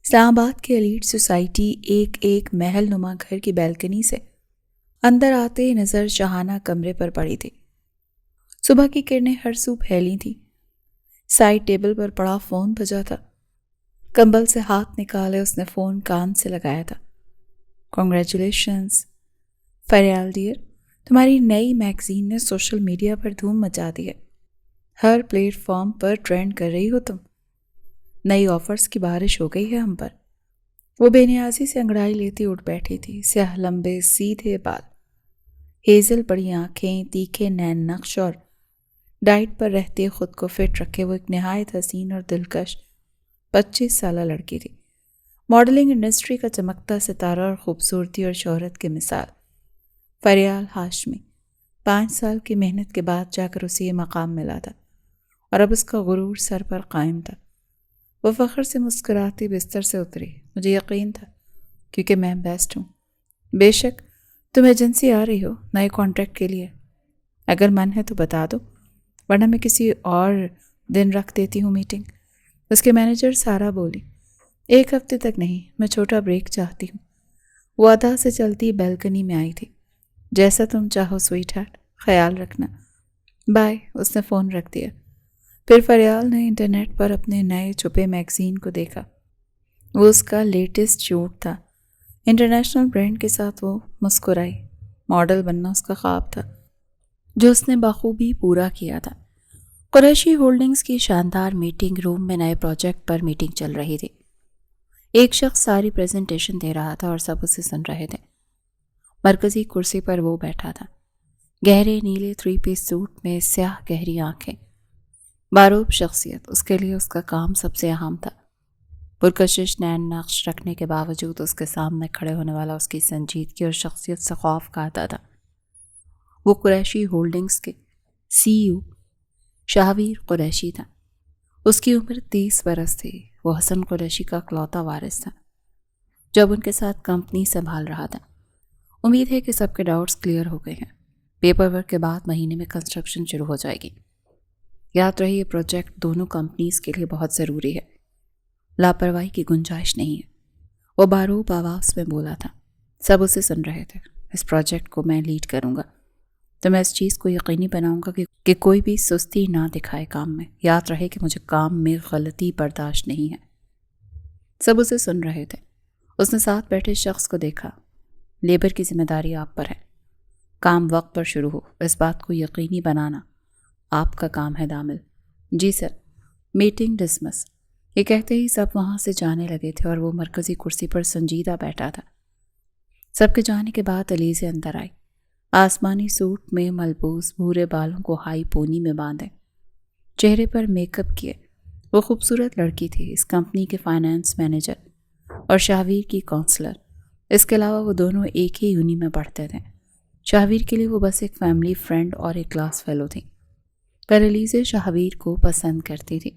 اسلام آباد کی elite society ایک محل نما گھر کی بیلکنی سے اندر آتے ہی نظر شاہانہ کمرے پر پڑی تھی۔ صبح کی کرنیں ہر سو پھیلی تھیں۔ سائڈ ٹیبل پر پڑا فون بجا تھا۔ کمبل سے ہاتھ نکالے اس نے فون کان سے لگایا تھا۔ کنگریچولیشنز فریال ڈیئر، تمہاری نئی میگزین نے سوشل میڈیا پر دھوم مچا دی ہے۔ ہر پلیٹ فارم پر ٹرینڈ کر رہی ہو تم۔ نئی آفرز کی بارش ہو گئی ہے ہم پر۔ وہ بے نیازی سے انگڑائی لیتی اٹھ بیٹھی تھی۔ سیاہ لمبے سیدھے بال، ہیزل بڑی آنکھیں، تیکھے نین نقش اور ڈائٹ پر رہتے خود کو فٹ رکھے وہ ایک نہایت حسین اور دلکش 25 سالہ لڑکی تھی۔ ماڈلنگ انڈسٹری کا چمکتا ستارہ اور خوبصورتی اور شہرت کی مثال۔ فریال ہاشمی 5 سال کی محنت کے بعد جا کر اسے یہ مقام ملا تھا اور اب اس کا غرور سر پر قائم تھا۔ وہ فخر سے مسکراتی بستر سے اتری۔ مجھے یقین تھا کیونکہ میں بیسٹ ہوں۔ بے شک تم ایجنسی آ رہی ہو نئے کانٹریکٹ کے لیے، اگر من ہے تو بتا دو، ورنہ میں کسی اور دن رکھ دیتی ہوں میٹنگ۔ اس کے مینیجر سارا بولی۔ 1 ہفتے تک نہیں، میں چھوٹا بریک چاہتی ہوں۔ وہ ادا سے چلتی بیلکنی میں آئی تھی۔ جیسا تم چاہو سویٹ ہارٹ، خیال رکھنا، بائے۔ اس نے فون رکھ دیا۔ پھر فریال نے انٹرنیٹ پر اپنے نئے چھپے میگزین کو دیکھا۔ وہ اس کا لیٹسٹ شوٹ تھا۔ انٹرنیشنل برانڈ کے ساتھ وہ مسکرائی۔ ماڈل بننا اس کا خواب تھا جو اس نے بخوبی پورا کیا تھا۔ قریشی ہولڈنگز کی شاندار میٹنگ روم میں نئے پروجیکٹ پر میٹنگ چل رہی تھی۔ ایک شخص ساری پریزنٹیشن دے رہا تھا اور سب اسے سن رہے تھے۔ مرکزی کرسی پر وہ بیٹھا تھا، گہرے نیلے 3 پیس سوٹ میں، سیاہ گہری آنکھیں، باروب شخصیت۔ اس کے لیے اس کا کام سب سے اہم تھا۔ پرکشش نین نقش رکھنے کے باوجود اس کے سامنے کھڑے ہونے والا اس کی سنجیدگی اور شخصیت سے خوف کھاتا تھا۔ وہ قریشی ہولڈنگز کے CEO شاہویر قریشی تھا۔ اس کی عمر 30 برس تھی۔ وہ حسن قریشی کا اکلوتا وارث تھا جو اب ان کے ساتھ کمپنی سنبھال رہا تھا۔ امید ہے کہ سب کے ڈاؤٹس کلیئر ہو گئے ہیں۔ پیپر ورک کے بعد مہینے میں کنسٹرکشن شروع ہو جائے گی۔ یاد رہے یہ پروجیکٹ دونوں کمپنیز کے لیے بہت ضروری ہے، لاپرواہی کی گنجائش نہیں ہے۔ وہ باروب آواز میں بولا تھا۔ سب اسے سن رہے تھے۔ اس پروجیکٹ کو میں لیڈ کروں گا، تو میں اس چیز کو یقینی بناؤں گا کہ کوئی بھی سستی نہ دکھائے کام میں۔ یاد رہے کہ مجھے کام میں غلطی برداشت نہیں ہے۔ سب اسے سن رہے تھے۔ اس نے ساتھ بیٹھے شخص کو دیکھا۔ لیبر کی ذمہ داری آپ پر ہے۔ کام وقت پر شروع ہو، اس بات کو یقینی بنانا آپ کا کام ہے دامل۔ جی سر۔ Meeting dismiss. یہ کہتے ہی سب وہاں سے جانے لگے تھے اور وہ مرکزی کرسی پر سنجیدہ بیٹھا تھا۔ سب کے جانے کے بعد علیزے اندر آئی، آسمانی سوٹ میں ملبوس، بھورے بالوں کو ہائی پونی میں باندھے، چہرے پر میک اپ کیے۔ وہ خوبصورت لڑکی تھی، اس کمپنی کے فائنانس مینیجر اور شاہویر کی کونسلر۔ اس کے علاوہ وہ دونوں ایک ہی یونی میں پڑھتے تھے۔ شاہویر کے لیے وہ بس ایک فیملی فرینڈ اور ایک کلاس فیلو تھی، پر علیزے شاہویر کو پسند کرتی تھی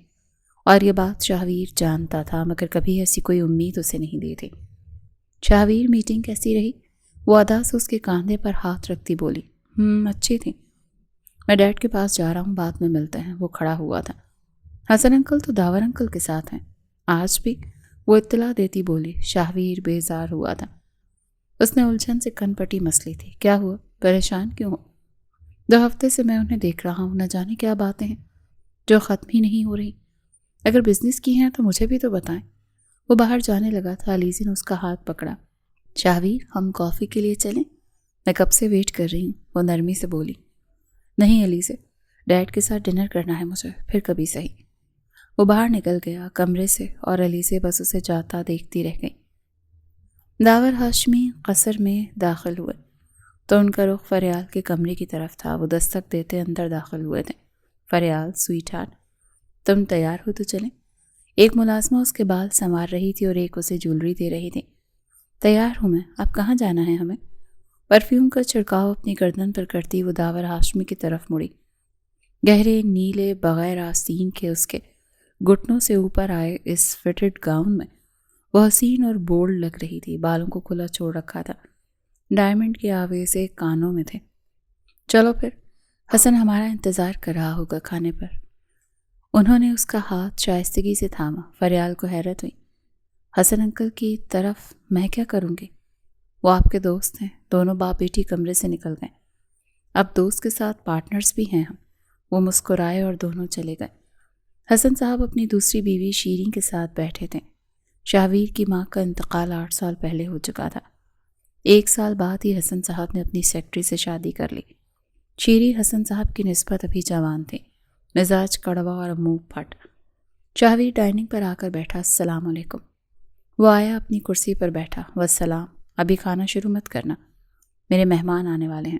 اور یہ بات شاہویر جانتا تھا، مگر کبھی ایسی کوئی امید اسے نہیں دی تھی۔ شاہویر میٹنگ کیسی رہی؟ وہ ادا سے اس کے کاندھے پر ہاتھ رکھتی بولی۔ اچھی تھی۔ میں ڈیڈ کے پاس جا رہا ہوں، بعد میں ملتے ہیں۔ وہ کھڑا ہوا تھا۔ حسن انکل تو داور انکل کے ساتھ ہیں آج بھی، وہ اطلاع دیتی بولی۔ شاہویر بیزار ہوا تھا۔ اس نے الجھن سے کن پٹی مسلی تھی۔ کیا ہوا؟ پریشان کیوں ہو؟ 2 ہفتے سے میں انہیں دیکھ رہا ہوں، نہ جانے کیا باتیں ہیں جو ختم ہی نہیں ہو رہی۔ اگر بزنس کی ہیں تو مجھے بھی تو بتائیں۔ وہ باہر جانے لگا تھا، علیزی نے اس کا ہاتھ پکڑا۔ شاہویر، ہم کافی کے لیے چلیں؟ میں کب سے ویٹ کر رہی ہوں، وہ نرمی سے بولی۔ نہیں علیزے، ڈیڈ کے ساتھ ڈنر کرنا ہے مجھے، پھر کبھی صحیح۔ وہ باہر نکل گیا کمرے سے اور علیزے بس اسے جاتا دیکھتی رہ گئی۔ داور ہاشمی قصر میں داخل ہوئے تو ان کا رخ فریال کے کمرے کی طرف تھا۔ وہ دستک دیتے اندر داخل ہوئے تھے۔ فریال، سویٹ ہارٹ، تم تیار ہو تو چلیں؟ ایک ملازمہ اس کے بال سنوار رہی تھی اور ایک اسے جولری دے رہی تھی۔ تیار ہوں میں، اب کہاں جانا ہے ہمیں؟ پرفیوم کا چھڑکاؤ اپنی گردن پر کرتی وہ داور ہاشمی کی طرف مڑی۔ گہرے نیلے بغیر آستین کے اس کے گھٹنوں سے اوپر آئے اس فٹڈ گاؤن میں وہ حسین اور بولڈ لگ رہی تھی۔ بالوں کو کھلا چھوڑ رکھا تھا، ڈائمنڈ کے آویزے کانوں میں تھے۔ چلو پھر، حسن ہمارا انتظار کر رہا ہوگا کھانے پر۔ انہوں نے اس کا ہاتھ شائستگی سے تھاما۔ فریال کو حیرت ہوئی۔ حسن انکل کی طرف میں کیا کروں گی؟ وہ آپ کے دوست ہیں۔ دونوں باپ بیٹی کمرے سے نکل گئے۔ اب دوست کے ساتھ پارٹنرز بھی ہیں ہم۔ وہ مسکرائے اور دونوں چلے گئے۔ حسن صاحب اپنی دوسری بیوی شیریں کے ساتھ بیٹھے تھے۔ شاہویر کی ماں کا انتقال 8 سال پہلے ہو چکا تھا۔ 1 سال بعد ہی حسن صاحب نے اپنی سیکرٹری سے شادی کر لی۔ شیریں حسن صاحب کی نسبت ابھی جوان تھے، مزاج کڑوا اور منہ پھٹ۔ شاہویر ڈائننگ پر آ کر بیٹھا۔ السلام علیکم۔ وہ آیا، اپنی کرسی پر بیٹھا۔ والسلام۔ ابھی کھانا شروع مت کرنا، میرے مہمان آنے والے ہیں۔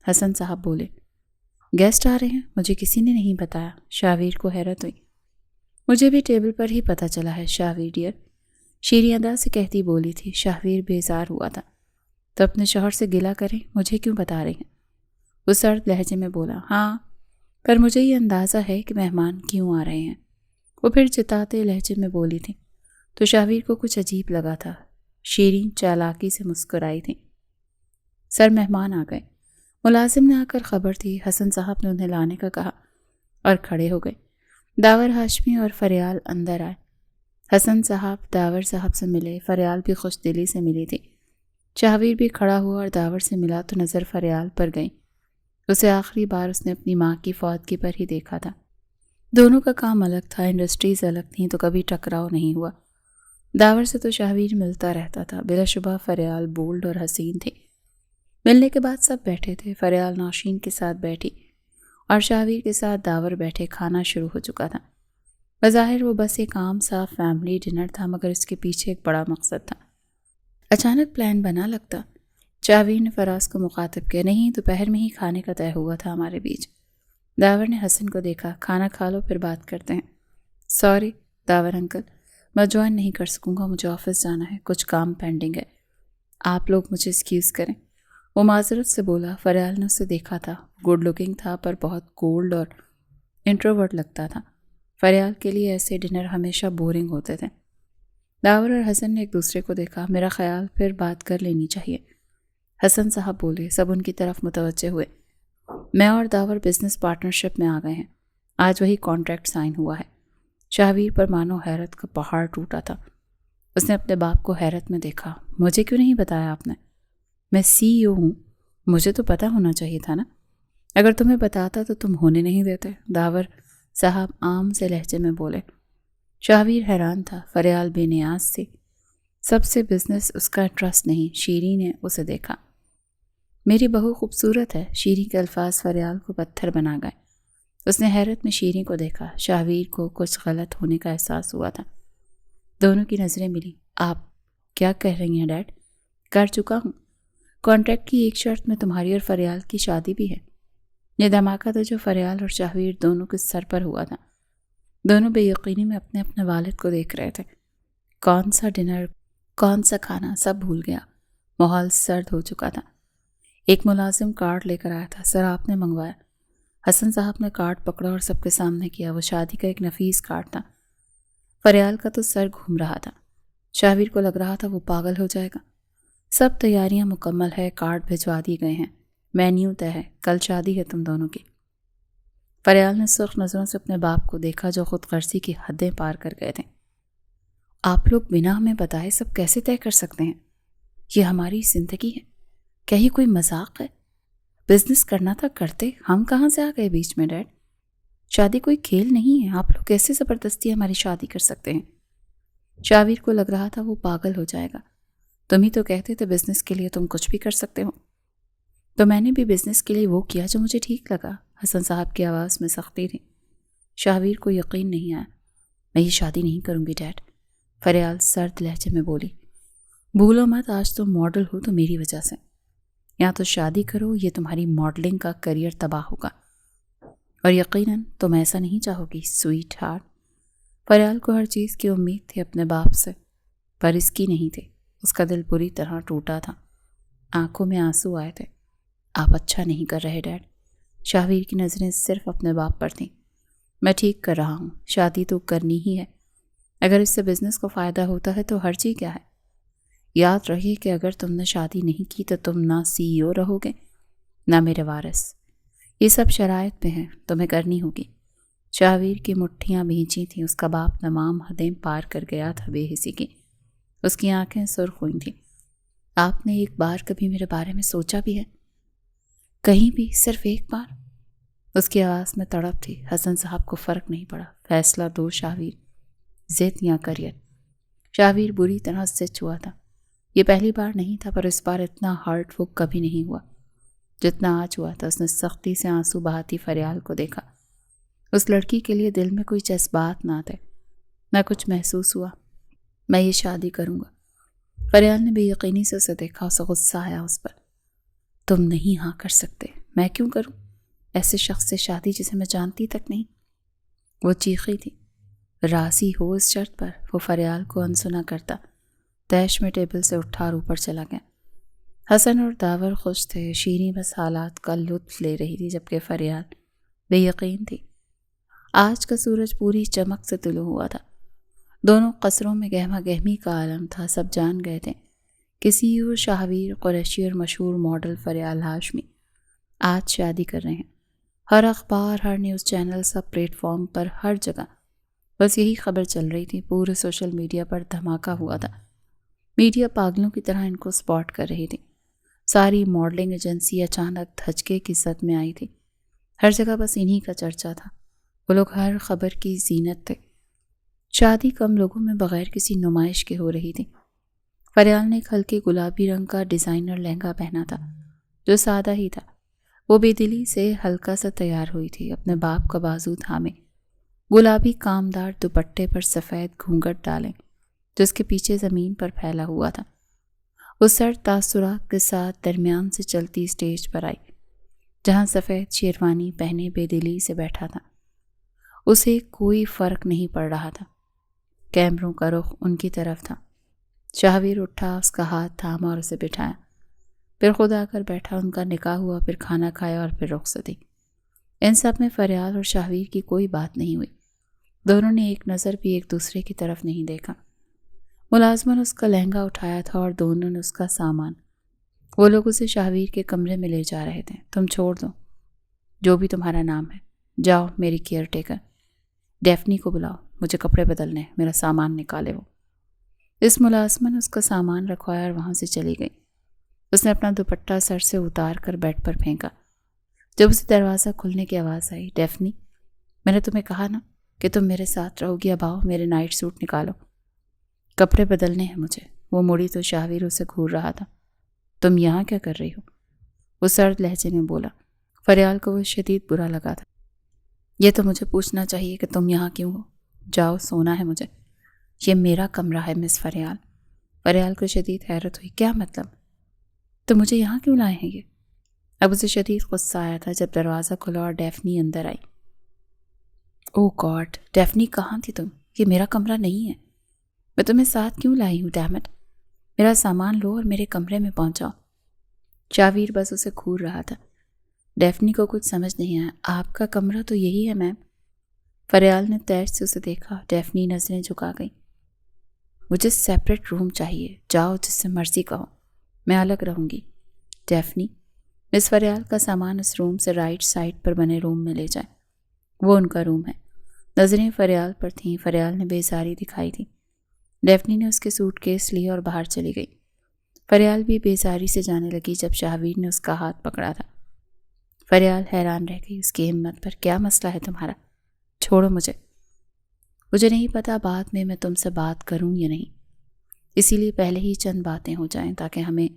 حسن صاحب بولے، گیسٹ آ رہے ہیں؟ مجھے کسی نے نہیں بتایا۔ شاہویر کو حیرت ہوئی۔ مجھے بھی ٹیبل پر ہی پتہ چلا ہے شاہویر ڈیئر، شیریں ادا سے کہتی بولی تھی۔ شاہویر بیزار ہوا تھا۔ تو اپنے شوہر سے گلہ کریں، مجھے کیوں بتا رہے ہیں؟ وہ سرد لہجے میں بولا، ہاں پر مجھے یہ اندازہ ہے کہ مہمان کیوں آ رہے ہیں۔ وہ پھر جتاتے لہجے میں بولی تھی تو شاہویر کو کچھ عجیب لگا تھا۔ شیریں چالاکی سے مسکرائی تھی۔ سر مہمان آ گئے۔ ملازم نے آ کر خبر دی۔ حسن صاحب نے انہیں لانے کا کہا اور کھڑے ہو گئے۔ داور ہاشمی اور فریال اندر آئے۔ حسن صاحب داور صاحب سے ملے۔ فریال بھی خوش دلی سے ملی تھی۔ شاہویر بھی کھڑا ہوا اور داور سے ملا تو نظر فریال پر گئی۔ اسے آخری بار اس نے اپنی ماں کی فوتگی پر ہی دیکھا تھا۔ دونوں کا کام الگ تھا، انڈسٹریز الگ تھیں، تو کبھی ٹکراؤ نہیں ہوا۔ داور سے تو شاہویر ملتا رہتا تھا۔ بلا شبہ فریال بولڈ اور حسین تھی۔ ملنے کے بعد سب بیٹھے تھے۔ فریال نوشین کے ساتھ بیٹھی اور شاہویر کے ساتھ داور بیٹھے۔ کھانا شروع ہو چکا تھا۔ بظاہر وہ بس ایک عام سا فیملی ڈنر تھا، مگر اس کے پیچھے ایک بڑا مقصد تھا۔ اچانک پلان بنا لگتا۔ شاہویر نے فراز کو مخاطب کیا، نہیں دوپہر میں ہی کھانے کا طے ہوا تھا ہمارے بیچ۔ داور نے حسن کو دیکھا، کھانا کھا لو پھر بات کرتے ہیں۔ سوری داور انکل، میں جوائن نہیں کر سکوں گا، مجھے آفس جانا ہے، کچھ کام پینڈنگ ہے، آپ لوگ مجھے ایکسکیوز کریں۔ وہ معذرت سے بولا۔ فریال نے اسے دیکھا تھا، گڈ لکنگ تھا پر بہت کولڈ اور انٹروورٹ لگتا تھا۔ فریال کے لیے ایسے ڈنر ہمیشہ بورنگ ہوتے تھے۔ داور اور حسن نے ایک دوسرے کو دیکھا۔ میرا خیال پھر بات کر لینی چاہیے، حسن صاحب بولے۔ سب ان کی طرف متوجہ ہوئے۔ میں اور داور بزنس پارٹنرشپ میں آ گئے ہیں، آج وہی کانٹریکٹ سائن ہوا ہے۔ شاہویر پر مانو حیرت کا پہاڑ ٹوٹا تھا۔ اس نے اپنے باپ کو حیرت میں دیکھا۔ مجھے کیوں نہیں بتایا آپ نے؟ میں CEO ہوں، مجھے تو پتہ ہونا چاہیے تھا نا۔ اگر تمہیں بتاتا تو تم ہونے نہیں دیتے، داور صاحب عام سے لہجے میں بولے۔ شاہویر حیران تھا۔ فریال بے نیاز تھی، سب سے بزنس اس کا انٹرسٹ نہیں۔ شیریں نے اسے دیکھا۔ میری بہو خوبصورت ہے۔ شیریں کے الفاظ فریال کو پتھر بنا گئے۔ اس نے حیرت میں شیریں کو دیکھا۔ شاہویر کو کچھ غلط ہونے کا احساس ہوا تھا۔ دونوں کی نظریں ملی۔ آپ کیا کہہ رہی ہیں ڈیڈ؟ کر چکا ہوں، کانٹریکٹ کی ایک شرط میں تمہاری اور فریال کی شادی بھی ہے۔ یہ دھماکہ تھا جو فریال اور شاہویر دونوں کے سر پر ہوا تھا۔ دونوں بے یقینی میں اپنے اپنے والد کو دیکھ رہے تھے۔ کون سا ڈنر، کون سا کھانا، سب بھول گیا۔ ماحول سرد ہو چکا تھا۔ ایک ملازم کارڈ لے کر آیا تھا۔ سر آپ نے منگوایا؟ حسن صاحب نے کارڈ پکڑا اور سب کے سامنے کیا۔ وہ شادی کا ایک نفیس کارڈ تھا۔ فریال کا تو سر گھوم رہا تھا۔ شاہویر کو لگ رہا تھا وہ پاگل ہو جائے گا۔ سب تیاریاں مکمل ہے، کارڈ بھجوا دیے گئے ہیں، مینیو طے ہے، کل شادی ہے تم دونوں کی۔ فریال نے سرخ نظروں سے اپنے باپ کو دیکھا جو خود غرضی کی حدیں پار کر گئے تھے۔ آپ لوگ بنا ہمیں بتائے سب کیسے طے کر سکتے ہیں؟ یہ ہماری زندگی ہے، کیا یہ کوئی مذاق ہے؟ بزنس کرنا تھا کرتے، ہم کہاں سے آ گئے بیچ میں ڈیڈ؟ شادی کوئی کھیل نہیں ہے، آپ لوگ کیسے زبردستی ہماری شادی کر سکتے ہیں؟ شاہویر کو لگ رہا تھا وہ پاگل ہو جائے گا۔ تم ہی تو کہتے تھے بزنس کے لیے تم کچھ بھی کر سکتے ہو۔ تو میں نے بھی بزنس کے لیے وہ کیا جو مجھے ٹھیک لگا۔ حسن صاحب کی آواز میں سختی تھی۔ شاہویر کو یقین نہیں آیا۔ میں یہ شادی نہیں کروں گی ڈیڈ، فریال سرد لہجے میں بولی۔ بھولو مت آج تم ماڈل ہو تو میری وجہ سے، یا تو شادی کرو یہ تمہاری ماڈلنگ کا کریئر تباہ ہوگا، اور یقیناً تم ایسا نہیں چاہو گی سویٹ ہارٹ۔ فریال کو ہر چیز کی امید تھی اپنے باپ سے، پر اس کی نہیں تھی۔ اس کا دل بری طرح ٹوٹا تھا، آنکھوں میں آنسو آئے تھے۔ آپ اچھا نہیں کر رہے ڈیڈ۔ شاہویر کی نظریں صرف اپنے باپ پر تھیں۔ میں ٹھیک کر رہا ہوں، شادی تو کرنی ہی ہے۔ اگر اس سے بزنس کو فائدہ ہوتا ہے تو حرج کیا ہے؟ یاد رہیے کہ اگر تم نے شادی نہیں کی تو تم نہ CEO رہو گے نہ میرے وارث۔ یہ سب شرائط میں ہیں، تمہیں کرنی ہوگی۔ شاہویر کی مٹھیاں بھینچی تھیں۔ اس کا باپ تمام حدیں پار کر گیا تھا بے حسی کی۔ اس کی آنکھیں سرخ ہوئی تھیں۔ آپ نے ایک بار کبھی میرے بارے میں سوچا بھی ہے؟ کہیں بھی، صرف ایک بار؟ اس کی آواز میں تڑپ تھی۔ حسن صاحب کو فرق نہیں پڑا، فیصلہ دو شاویر، ضد یا کریئر۔ شاویر بری طرح سچ ہوا تھا۔ یہ پہلی بار نہیں تھا، پر اس بار اتنا ہرٹ وہ کبھی نہیں ہوا جتنا آج ہوا تھا۔ اس نے سختی سے آنسو بہاتی فریال کو دیکھا۔ اس لڑکی کے لیے دل میں کوئی جذبات نہ تھے، نہ کچھ محسوس ہوا۔ میں یہ شادی کروں گا۔ فریال نے بے یقینی سے اسے دیکھا۔ اسے غصہ آیا اس پر۔ تم نہیں ہاں کر سکتے۔ میں کیوں کروں؟ ایسے شخص سے شادی جسے میں جانتی تک نہیں؟ وہ چیخی تھی۔ راضی ہو اس شرط پر؟ وہ فریال کو انسنا کرتا تیش میں ٹیبل سے اٹھا اور اوپر چلا گیا۔ حسن اور داور خوش تھے۔ شیریں بس حالات کا لطف لے رہی تھی، جبکہ فریال بے یقین تھی۔ آج کا سورج پوری چمک سے طلوع ہوا تھا۔ دونوں قصروں میں گہما گہمی کا عالم تھا۔ سب جان گئے تھے کہ CEO شاہویر قریشی اور مشہور ماڈل فریال ہاشمی آج شادی کر رہے ہیں۔ ہر اخبار، ہر نیوز چینل، سب پلیٹ فارم پر، ہر جگہ بس یہی خبر چل رہی تھی۔ پورے سوشل میڈیا پر دھماکہ ہوا تھا۔ میڈیا پاگلوں کی طرح ان کو سپاٹ کر رہی تھی۔ ساری ماڈلنگ ایجنسی اچانک دھچکے کی زد میں آئی تھی۔ ہر جگہ بس انہی کا چرچا تھا۔ وہ لوگ ہر خبر کی زینت تھے۔ شادی کم لوگوں میں بغیر کسی نمائش کے ہو رہی تھی۔ فریال نے ایک ہلکے گلابی رنگ کا ڈیزائنر لہنگا پہنا تھا جو سادہ ہی تھا۔ وہ بے دلی سے ہلکا سا تیار ہوئی تھی، اپنے باپ کا بازو تھامے، گلابی کامدار دوپٹے پر سفید گھونگھٹ ڈالیں جو اس کے پیچھے زمین پر پھیلا ہوا تھا۔ وہ سر تاثرات کے ساتھ درمیان سے چلتی اسٹیج پر آئی، جہاں سفید شیروانی پہنے بے دلی سے بیٹھا تھا۔ اسے کوئی فرق نہیں پڑ رہا تھا۔ کیمروں کا رخ ان کی طرف تھا۔ شاہویر اٹھا، اس کا ہاتھ تھاما اور اسے بٹھایا، پھر خود آ کر بیٹھا۔ ان کا نکاح ہوا، پھر کھانا کھایا اور پھر رخصتی۔ ان سب میں فریال اور شاہویر کی کوئی بات نہیں ہوئی۔ دونوں نے ایک نظر بھی ایک دوسرے کی طرف نہیں دیکھا۔ ملازموں نے اس کا لہنگا اٹھایا تھا اور دونوں نے اس کا سامان۔ وہ لوگ اسے شاہویر کے کمرے میں لے جا رہے تھے۔ تم چھوڑ دو، جو بھی تمہارا نام ہے، جاؤ میری کیئر ٹیکر، ڈیفنی کو بلاؤ، مجھے کپڑے بدلنے، میرا سامان نکالے۔ وہ اس ملازمہ نے اس کا سامان رکھوایا اور وہاں سے چلی گئی۔ اس نے اپنا دوپٹہ سر سے اتار کر بیڈ پر پھینکا۔ جب اسے دروازہ کھلنے کی آواز آئی، ڈیفنی، میں نے تمہیں کہا نا کہ تم میرے ساتھ رہو گی، اب آؤ میرے نائٹ سوٹ نکالو، کپڑے بدلنے ہیں مجھے۔ وہ مڑی تو شاہویر اسے گھور رہا تھا۔ تم یہاں کیا کر رہی ہو؟ وہ سرد لہجے میں بولا۔ فریال کو وہ شدید برا لگا تھا۔ یہ تو مجھے پوچھنا چاہیے کہ تم یہاں کیوں ہو؟ جاؤ، سونا ہے مجھے، یہ میرا کمرہ ہے مس فریال۔ فریال کو شدید حیرت ہوئی۔ کیا مطلب؟ تو مجھے یہاں کیوں لائے ہیں یہ؟ اب اسے شدید غصہ آیا تھا جب دروازہ کھلا اور ڈیفنی اندر آئی۔ او گاڈ، ڈیفنی کہاں تھی تم؟ یہ میرا کمرہ نہیں ہے۔ میں تمہیں ساتھ کیوں لائی ہوں؟ ڈیمٹ، میرا سامان لو اور میرے کمرے میں پہنچاؤ۔ شاہویر بس اسے گھور رہا تھا۔ ڈیفنی کو کچھ سمجھ نہیں آیا۔ آپ کا کمرہ تو یہی ہے میم۔ فریال نے تیش سے اسے دیکھا۔ ڈیفنی نظریں جھکا گئی۔ مجھے سیپریٹ روم چاہیے، جاؤ جس سے مرضی کہو، میں الگ رہوں گی۔ ڈیفنی، مس فریال کا سامان اس روم سے رائٹ سائڈ پر بنے روم میں لے جائیں، وہ ان کا روم ہے۔ نظریں فریال پر تھیں۔ فریال نے بیزاری دکھائی تھی۔ ڈیفنی نے اس کے سوٹ کیس لیے اور باہر چلی گئی۔ فریال بھی بیزاری سے جانے لگی جب شاہویر نے اس کا ہاتھ پکڑا تھا۔ فریال حیران رہ گئی اس کی ہمت پر۔ کیا مسئلہ ہے تمہارا؟ چھوڑو مجھے نہیں پتا بعد میں تم سے بات کروں یا نہیں، اسی لیے پہلے ہی چند باتیں ہو جائیں تاکہ ہمیں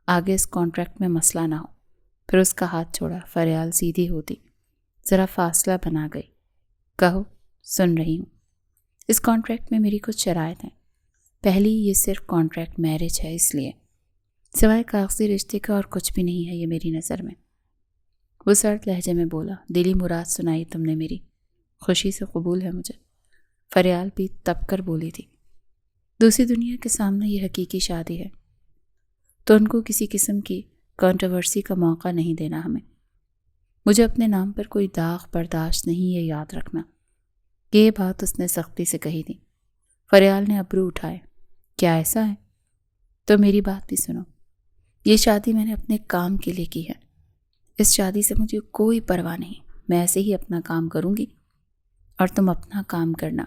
آگے اس کانٹریکٹ میں مسئلہ نہ ہو۔ پھر اس کا ہاتھ چھوڑا۔ فریال سیدھی ہوتی، ذرا فاصلہ بنا گئی۔ کہو، سن رہی ہوں۔ اس کانٹریکٹ میں میری کچھ شرائط ہیں۔ پہلی، یہ صرف کانٹریکٹ میرج ہے، اس لیے سوائے کاغذی رشتے کا اور کچھ بھی نہیں ہے یہ میری نظر میں۔ وہ سرد لہجے میں بولا۔ دلی مراد سنائی تم نے میری، خوشی سے قبول ہے مجھے۔ فریال بھی تپ کر بولی تھی۔ دوسری دنیا کے سامنے یہ حقیقی شادی ہے تو ان کو کسی قسم کی کنٹروورسی کا موقع نہیں دینا ہمیں۔ مجھے اپنے نام پر کوئی داغ برداشت نہیں، یہ یاد رکھنا۔ یہ بات اس نے سختی سے کہی تھی۔ فریال نے ابرو اٹھائے۔ کیا ایسا ہے؟ تو میری بات بھی سنو۔ یہ شادی میں نے اپنے کام کے لیے کی ہے۔ اس شادی سے مجھے کوئی پرواہ نہیں، میں ایسے ہی اپنا کام کروں گی اور تم اپنا کام کرنا۔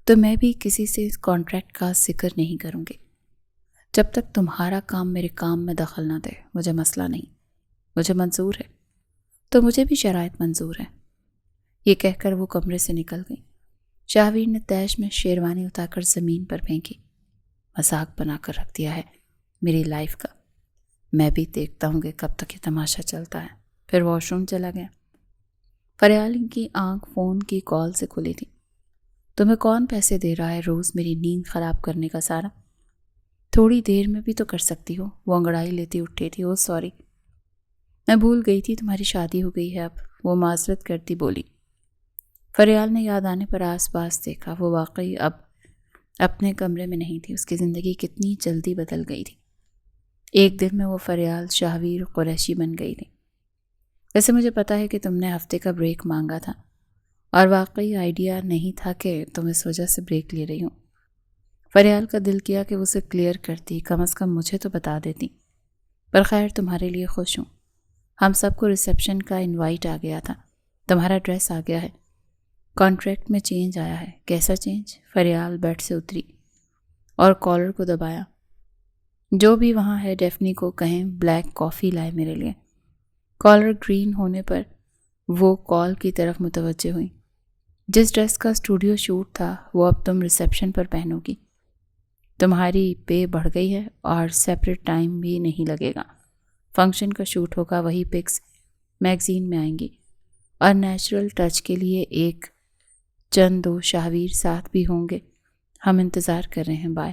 تو میں بھی کسی سے اس کانٹریکٹ کا ذکر نہیں کروں گی جب تک تمہارا کام میرے کام میں دخل نہ دے۔ مجھے مسئلہ نہیں، مجھے منظور ہے، تو مجھے بھی شرائط منظور ہیں۔ یہ کہہ کر وہ کمرے سے نکل گئی۔ شاہویر نے تیش میں شیروانی اتار کر زمین پر پھینکی۔ مذاق بنا کر رکھ دیا ہے میری لائف کا۔ میں بھی دیکھتا ہوں کہ کب تک یہ تماشا چلتا ہے۔ پھر واش روم چلا گیا۔ فریال کی آنکھ فون کی کال سے کھلی تھی۔ تمہیں کون پیسے دے رہا ہے روز میری نیند خراب کرنے کا سارا؟ تھوڑی دیر میں بھی تو کر سکتی ہو۔ وہ انگڑائی لیتی اٹھی تھی۔ او سوری، میں بھول گئی تھی تمہاری شادی ہو گئی ہے اب، وہ معذرت کرتی بولی۔ فریال نے یاد آنے پر آس پاس دیکھا۔ وہ واقعی اب اپنے کمرے میں نہیں تھی۔ اس کی زندگی کتنی جلدی بدل گئی تھی۔ ایک دن میں وہ فریال شاہویر قریشی بن گئی تھی۔ ویسے مجھے پتا ہے کہ تم نے ہفتے کا بریک مانگا تھا، اور واقعی آئیڈیا نہیں تھا کہ تم اس وجہ سے بریک لے رہی ہوں۔ فریال کا دل کیا کہ وہ اسے کلیئر کرتی، کم از کم مجھے تو بتا دیتی۔ پر خیر، تمہارے لیے خوش ہوں۔ ہم سب کو ریسیپشن کا انوائٹ آ گیا تھا۔ تمہارا ڈریس آ گیا ہے۔ کانٹریکٹ میں چینج آیا ہے۔ کیسا چینج؟ فریال بیڈ سے اتری اور کالر کو دبایا۔ جو بھی وہاں ہے ڈیفنی کو کہیں بلیک کافی لائے میرے لیے۔ کالر گرین ہونے پر وہ کال کی طرف متوجہ ہوئی۔ جس ڈریس کا اسٹوڈیو شوٹ تھا وہ اب تم ریسیپشن پر پہنو گی۔ تمہاری پے بڑھ گئی ہے اور سیپریٹ ٹائم بھی نہیں لگے گا۔ فنکشن کا شوٹ ہوگا، وہی پکس میگزین میں آئیں گی، اور نیچرل ٹچ کے لیے ایک چند دو شاہویر ساتھ بھی ہوں گے۔ ہم انتظار کر رہے ہیں، بائے۔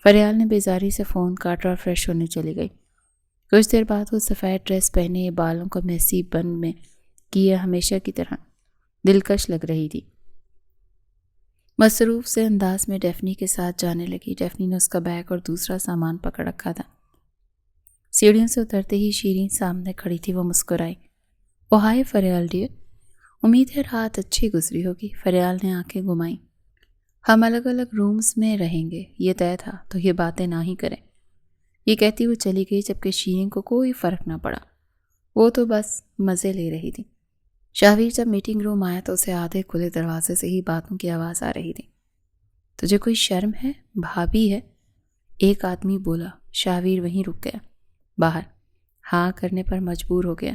فریال نے بیزاری سے فون کاٹا اور فریش ہونے چلی گئی۔ کچھ دیر بعد وہ سفید ڈریس پہنے، بالوں کو میسی بن میں کیے ہمیشہ کی طرح دلکش لگ رہی تھی۔ مصروف سے انداز میں ڈیفنی کے ساتھ جانے لگی۔ ڈیفنی نے اس کا بیگ اور دوسرا سامان پکڑ رکھا تھا۔ سیڑھیوں سے اترتے ہی شیرین سامنے کھڑی تھی۔ وہ مسکرائی۔ وہ ہائے فریال ڈیئر، امید ہے رات اچھی گزری ہوگی۔ فریال نے آنکھیں گھمائیں۔ ہم الگ الگ رومز میں رہیں گے، یہ طے تھا، تو یہ باتیں نہ ہی کریں۔ یہ کہتی وہ چلی گئی، جبکہ شیرین کو کوئی فرق نہ پڑا۔ وہ تو بس مزے لے رہی تھی۔ شاہویر جب میٹنگ روم آیا تو اسے آدھے کھلے دروازے سے ہی باتوں کی آواز آ رہی تھی۔ تجھے کوئی شرم ہے؟ بھابی ہے، ایک آدمی بولا۔ شاہویر وہیں رک گیا۔ باہر ہاں کرنے پر مجبور ہو گیا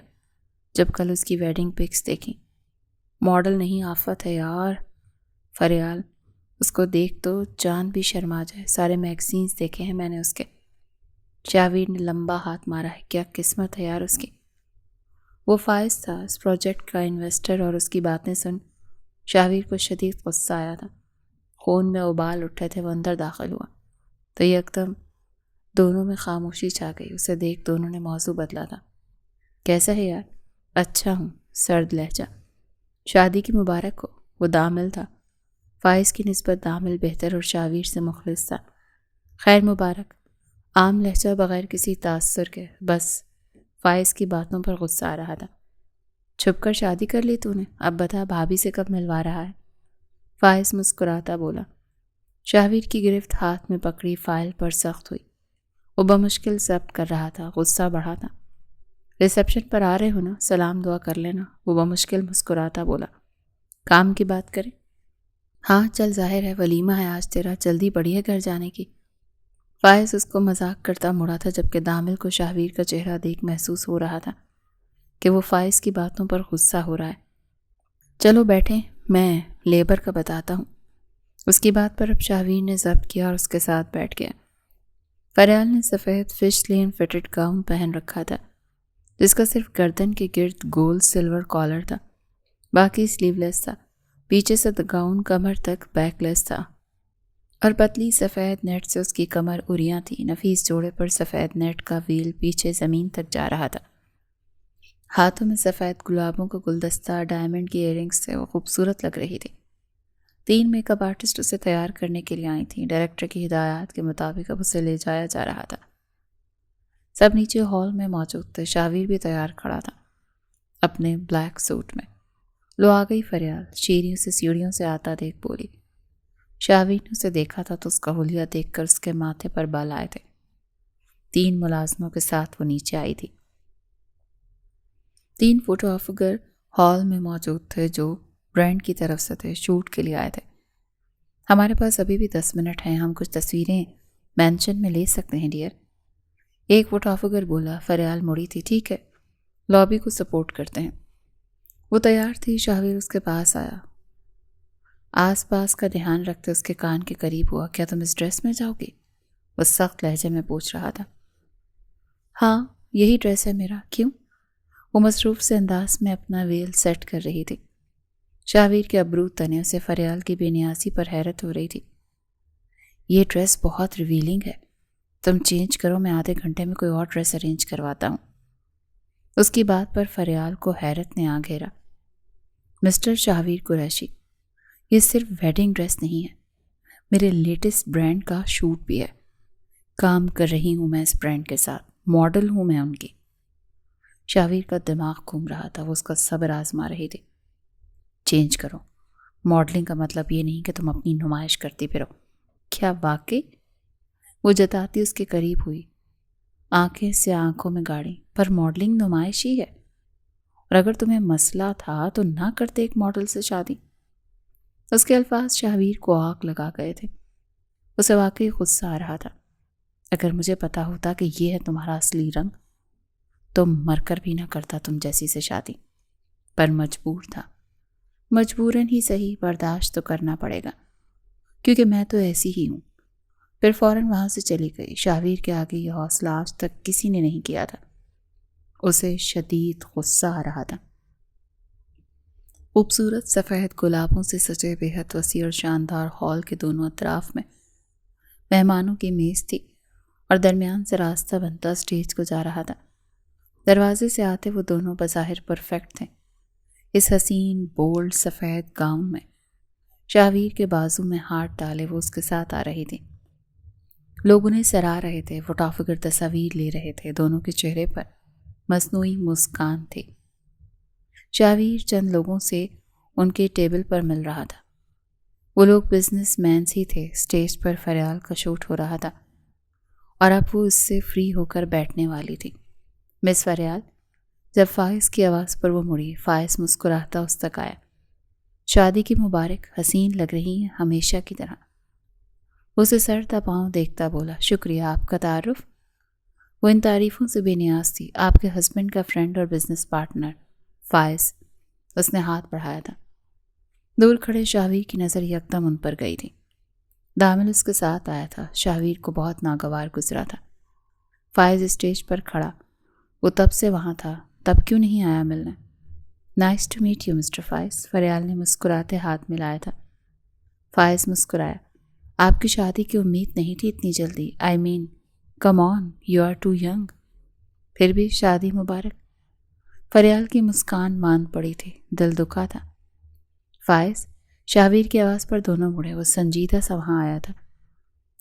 جب کل اس کی ویڈنگ پکس دیکھی۔ ماڈل نہیں، آفت ہے یار۔ فریال، اس کو دیکھ تو جان بھی شرما جائے۔ سارے میگزینز دیکھے ہیں میں نے اس کے۔ شاہویر نے لمبا ہاتھ مارا ہے۔ کیا قسمت ہے یار اس کی۔ وہ فائز تھا، اس پروجیکٹ کا انویسٹر، اور اس کی باتیں سن شاہویر کو شدید غصہ آیا تھا۔ خون میں ابال اٹھے تھے۔ وہ اندر داخل ہوا تو یکدم دونوں میں خاموشی چھا گئی۔ اسے دیکھ دونوں نے موضوع بدلا تھا۔ کیسا ہے یار؟ اچھا ہوں، سرد لہجہ۔ شادی کی مبارک ہو۔ وہ دامل تھا۔ فائز کی نسبت دامل بہتر اور شاہویر سے مخلص تھا۔ خیر مبارک، عام لہجہ بغیر کسی تاثر کے۔ بس فائز کی باتوں پر غصہ آ رہا تھا۔ چھپ کر شادی کر لی تو نے؟ اب بتا بھابی سے کب ملوا رہا ہے؟ فائز مسکراتا بولا۔ شاہویر کی گرفت ہاتھ میں پکڑی فائل پر سخت ہوئی۔ وہ بمشکل ضبط کر رہا تھا، غصہ بڑھا تھا۔ ریسیپشن پر آ رہے ہو نا، سلام دعا کر لینا، وہ بمشکل مسکراتا بولا۔ کام کی بات کریں؟ ہاں چل، ظاہر ہے ولیمہ ہے آج تیرا، جلدی پڑی ہے گھر جانے کی۔ فائز اس کو مذاق کرتا مڑا تھا، جبکہ دامل کو شاہویر کا چہرہ دیکھ محسوس ہو رہا تھا کہ وہ فائز کی باتوں پر غصہ ہو رہا ہے۔ چلو بیٹھیں، میں لیبر کا بتاتا ہوں۔ اس کی بات پر اب شاہویر نے ضبط کیا اور اس کے ساتھ بیٹھ گیا۔ فریال نے سفید فش لین فٹڈ گاؤن پہن رکھا تھا، جس کا صرف گردن کے گرد گول سلور کالر تھا، باقی سلیو لیس تھا۔ پیچھے سے گاؤن کمر تک بیک لیس تھا اور پتلی سفید نیٹ سے اس کی کمر اریاں تھی۔ نفیس جوڑے پر سفید نیٹ کا ویل پیچھے زمین تک جا رہا تھا۔ ہاتھوں میں سفید گلابوں کا گلدستہ، ڈائمنڈ کی ایئرنگز سے وہ خوبصورت لگ رہی تھی۔ 3 میک اپ آرٹسٹ اسے تیار کرنے کے لیے آئی تھیں۔ ڈائریکٹر کی ہدایات کے مطابق اب اسے لے جایا جا رہا تھا۔ سب نیچے ہال میں موجود تھے۔ شاہویر بھی تیار کھڑا تھا اپنے بلیک سوٹ میں۔ لو آ گئی فریال، شیریں اسے سیڑھیوں سے آتا دیکھ بولی۔ شاہویر نے اسے دیکھا تھا تو اس کا حلیہ دیکھ کر اس کے ماتھے پر بال آئے تھے۔ 3 ملازموں کے ساتھ وہ نیچے آئی تھی۔ 3 فوٹوگرافر ہال میں موجود تھے جو برانڈ کی طرف سے تھے، شوٹ کے لیے آئے تھے۔ ہمارے پاس ابھی بھی 10 منٹ ہیں، ہم کچھ تصویریں مینشن میں لے سکتے ہیں ڈیئر، ایک فوٹوگرافر بولا۔ فریال مڑی تھی۔ ٹھیک ہے، لابی کو سپورٹ کرتے ہیں۔ وہ تیار تھی۔ شاہویر اس کے پاس آیا، آس پاس کا دھیان رکھتے اس کے کان کے قریب ہوا۔ کیا تم اس ڈریس میں جاؤ گی؟ وہ سخت لہجے میں پوچھ رہا تھا۔ ہاں یہی ڈریس ہے میرا۔ کیوں؟ وہ مصروف سے انداز میں اپنا ویل سیٹ کر رہی تھی۔ شاہویر کے ابرو تنے، اسے فریال کی بے نیازی پر حیرت ہو رہی تھی۔ یہ ڈریس بہت ریویلنگ ہے، تم چینج کرو، میں آدھے گھنٹے میں کوئی اور ڈریس ارینج کرواتا ہوں۔ اس کی بات پر فریال کو حیرت نے آ گھیرا۔ مسٹر شاہویر قریشی، یہ صرف ویڈنگ ڈریس نہیں ہے، میرے لیٹسٹ برانڈ کا شوٹ بھی ہے۔ کام کر رہی ہوں میں اس برانڈ کے ساتھ، ماڈل ہوں میں ان کی۔ شاہویر کا دماغ گھوم رہا تھا، وہ اس کا صبر آزما رہی تھی۔ چینج کرو، ماڈلنگ کا مطلب یہ نہیں کہ تم اپنی نمائش کرتی پھرو۔ کیا واقعی؟ وہ جتاتی اس کے قریب ہوئی، آنکھیں سے آنکھوں میں گاڑی۔ پر ماڈلنگ نمائش ہی ہے، اور اگر تمہیں مسئلہ تھا تو نہ کرتے ایک ماڈل سے شادی۔ اس کے الفاظ شاہویر کو آگ لگا گئے تھے۔ اسے واقعی غصہ آ رہا تھا۔ اگر مجھے پتا ہوتا کہ یہ ہے تمہارا اصلی رنگ تو مر کر بھی نہ کرتا تم جیسی سے شادی، پر مجبور تھا۔ مجبوراً ہی صحیح، برداشت تو کرنا پڑے گا، کیونکہ میں تو ایسی ہی ہوں۔ پھر فوراً وہاں سے چلی گئی۔ شاہویر کے آگے یہ حوصلہ آج تک کسی نے نہیں کیا تھا۔ اسے شدید غصہ آ رہا تھا۔ خوبصورت سفید گلابوں سے سجے بے حد وسیع اور شاندار ہال کے دونوں اطراف میں مہمانوں کی میز تھی، اور درمیان سے راستہ بنتا اسٹیج کو جا رہا تھا۔ دروازے سے آتے وہ دونوں بظاہر پرفیکٹ تھے، اس حسین بولڈ سفید گاؤن میں۔ شاہویر کے بازو میں ہاتھ ڈالے وہ اس کے ساتھ آ رہی تھی۔ لوگ انہیں سراہ رہے تھے، فوٹوگرافر تصاویر لے رہے تھے، دونوں کے چہرے پر مصنوعی مسکان تھی۔ شاہویر چند لوگوں سے ان کے ٹیبل پر مل رہا تھا۔ وہ لوگ بزنس مینز ہی تھے۔ اسٹیج پر فریال کا شوٹ ہو رہا تھا، اور اب وہ اس سے فری ہو کر بیٹھنے والی تھی۔ مس فریال، جب فائز کی آواز پر وہ مڑی، فائز مسکراتا اس تک آیا۔ شادی کی مبارک، حسین لگ رہی ہیں ہمیشہ کی طرح۔ اسے سر تا پاؤں دیکھتا بولا، شکریہ، آپ کا تعارف؟ وہ ان تعریفوں سے بے نیاز تھی۔ آپ کے ہسبینڈ کا فرینڈ اور بزنس پارٹنر فائز۔ اس نے ہاتھ بڑھایا تھا۔ دور کھڑے شاہویر کی نظر یکدم ان پر گئی تھی۔ دامل اس کے ساتھ آیا تھا۔ شاہویر کو بہت ناگوار گزرا تھا۔ فائز اسٹیج پر کھڑا، وہ تب سے وہاں تھا، تب کیوں نہیں آیا ملنے؟ Nice to meet you mister Faiz, Faryal نے مسکراتے ہاتھ ملایا تھا۔ فائز مسکرایا، آپ کی شادی کی امید نہیں تھی اتنی جلدی، آئی مین کم آن، یو آر ٹو ینگ۔ پھر بھی شادی مبارک۔ فریال کی مسکان مان پڑی تھی، دل دکھا تھا۔ فائز، شاہویر کی آواز پر دونوں مڑے۔ وہ سنجیدہ سا وہاں آیا تھا،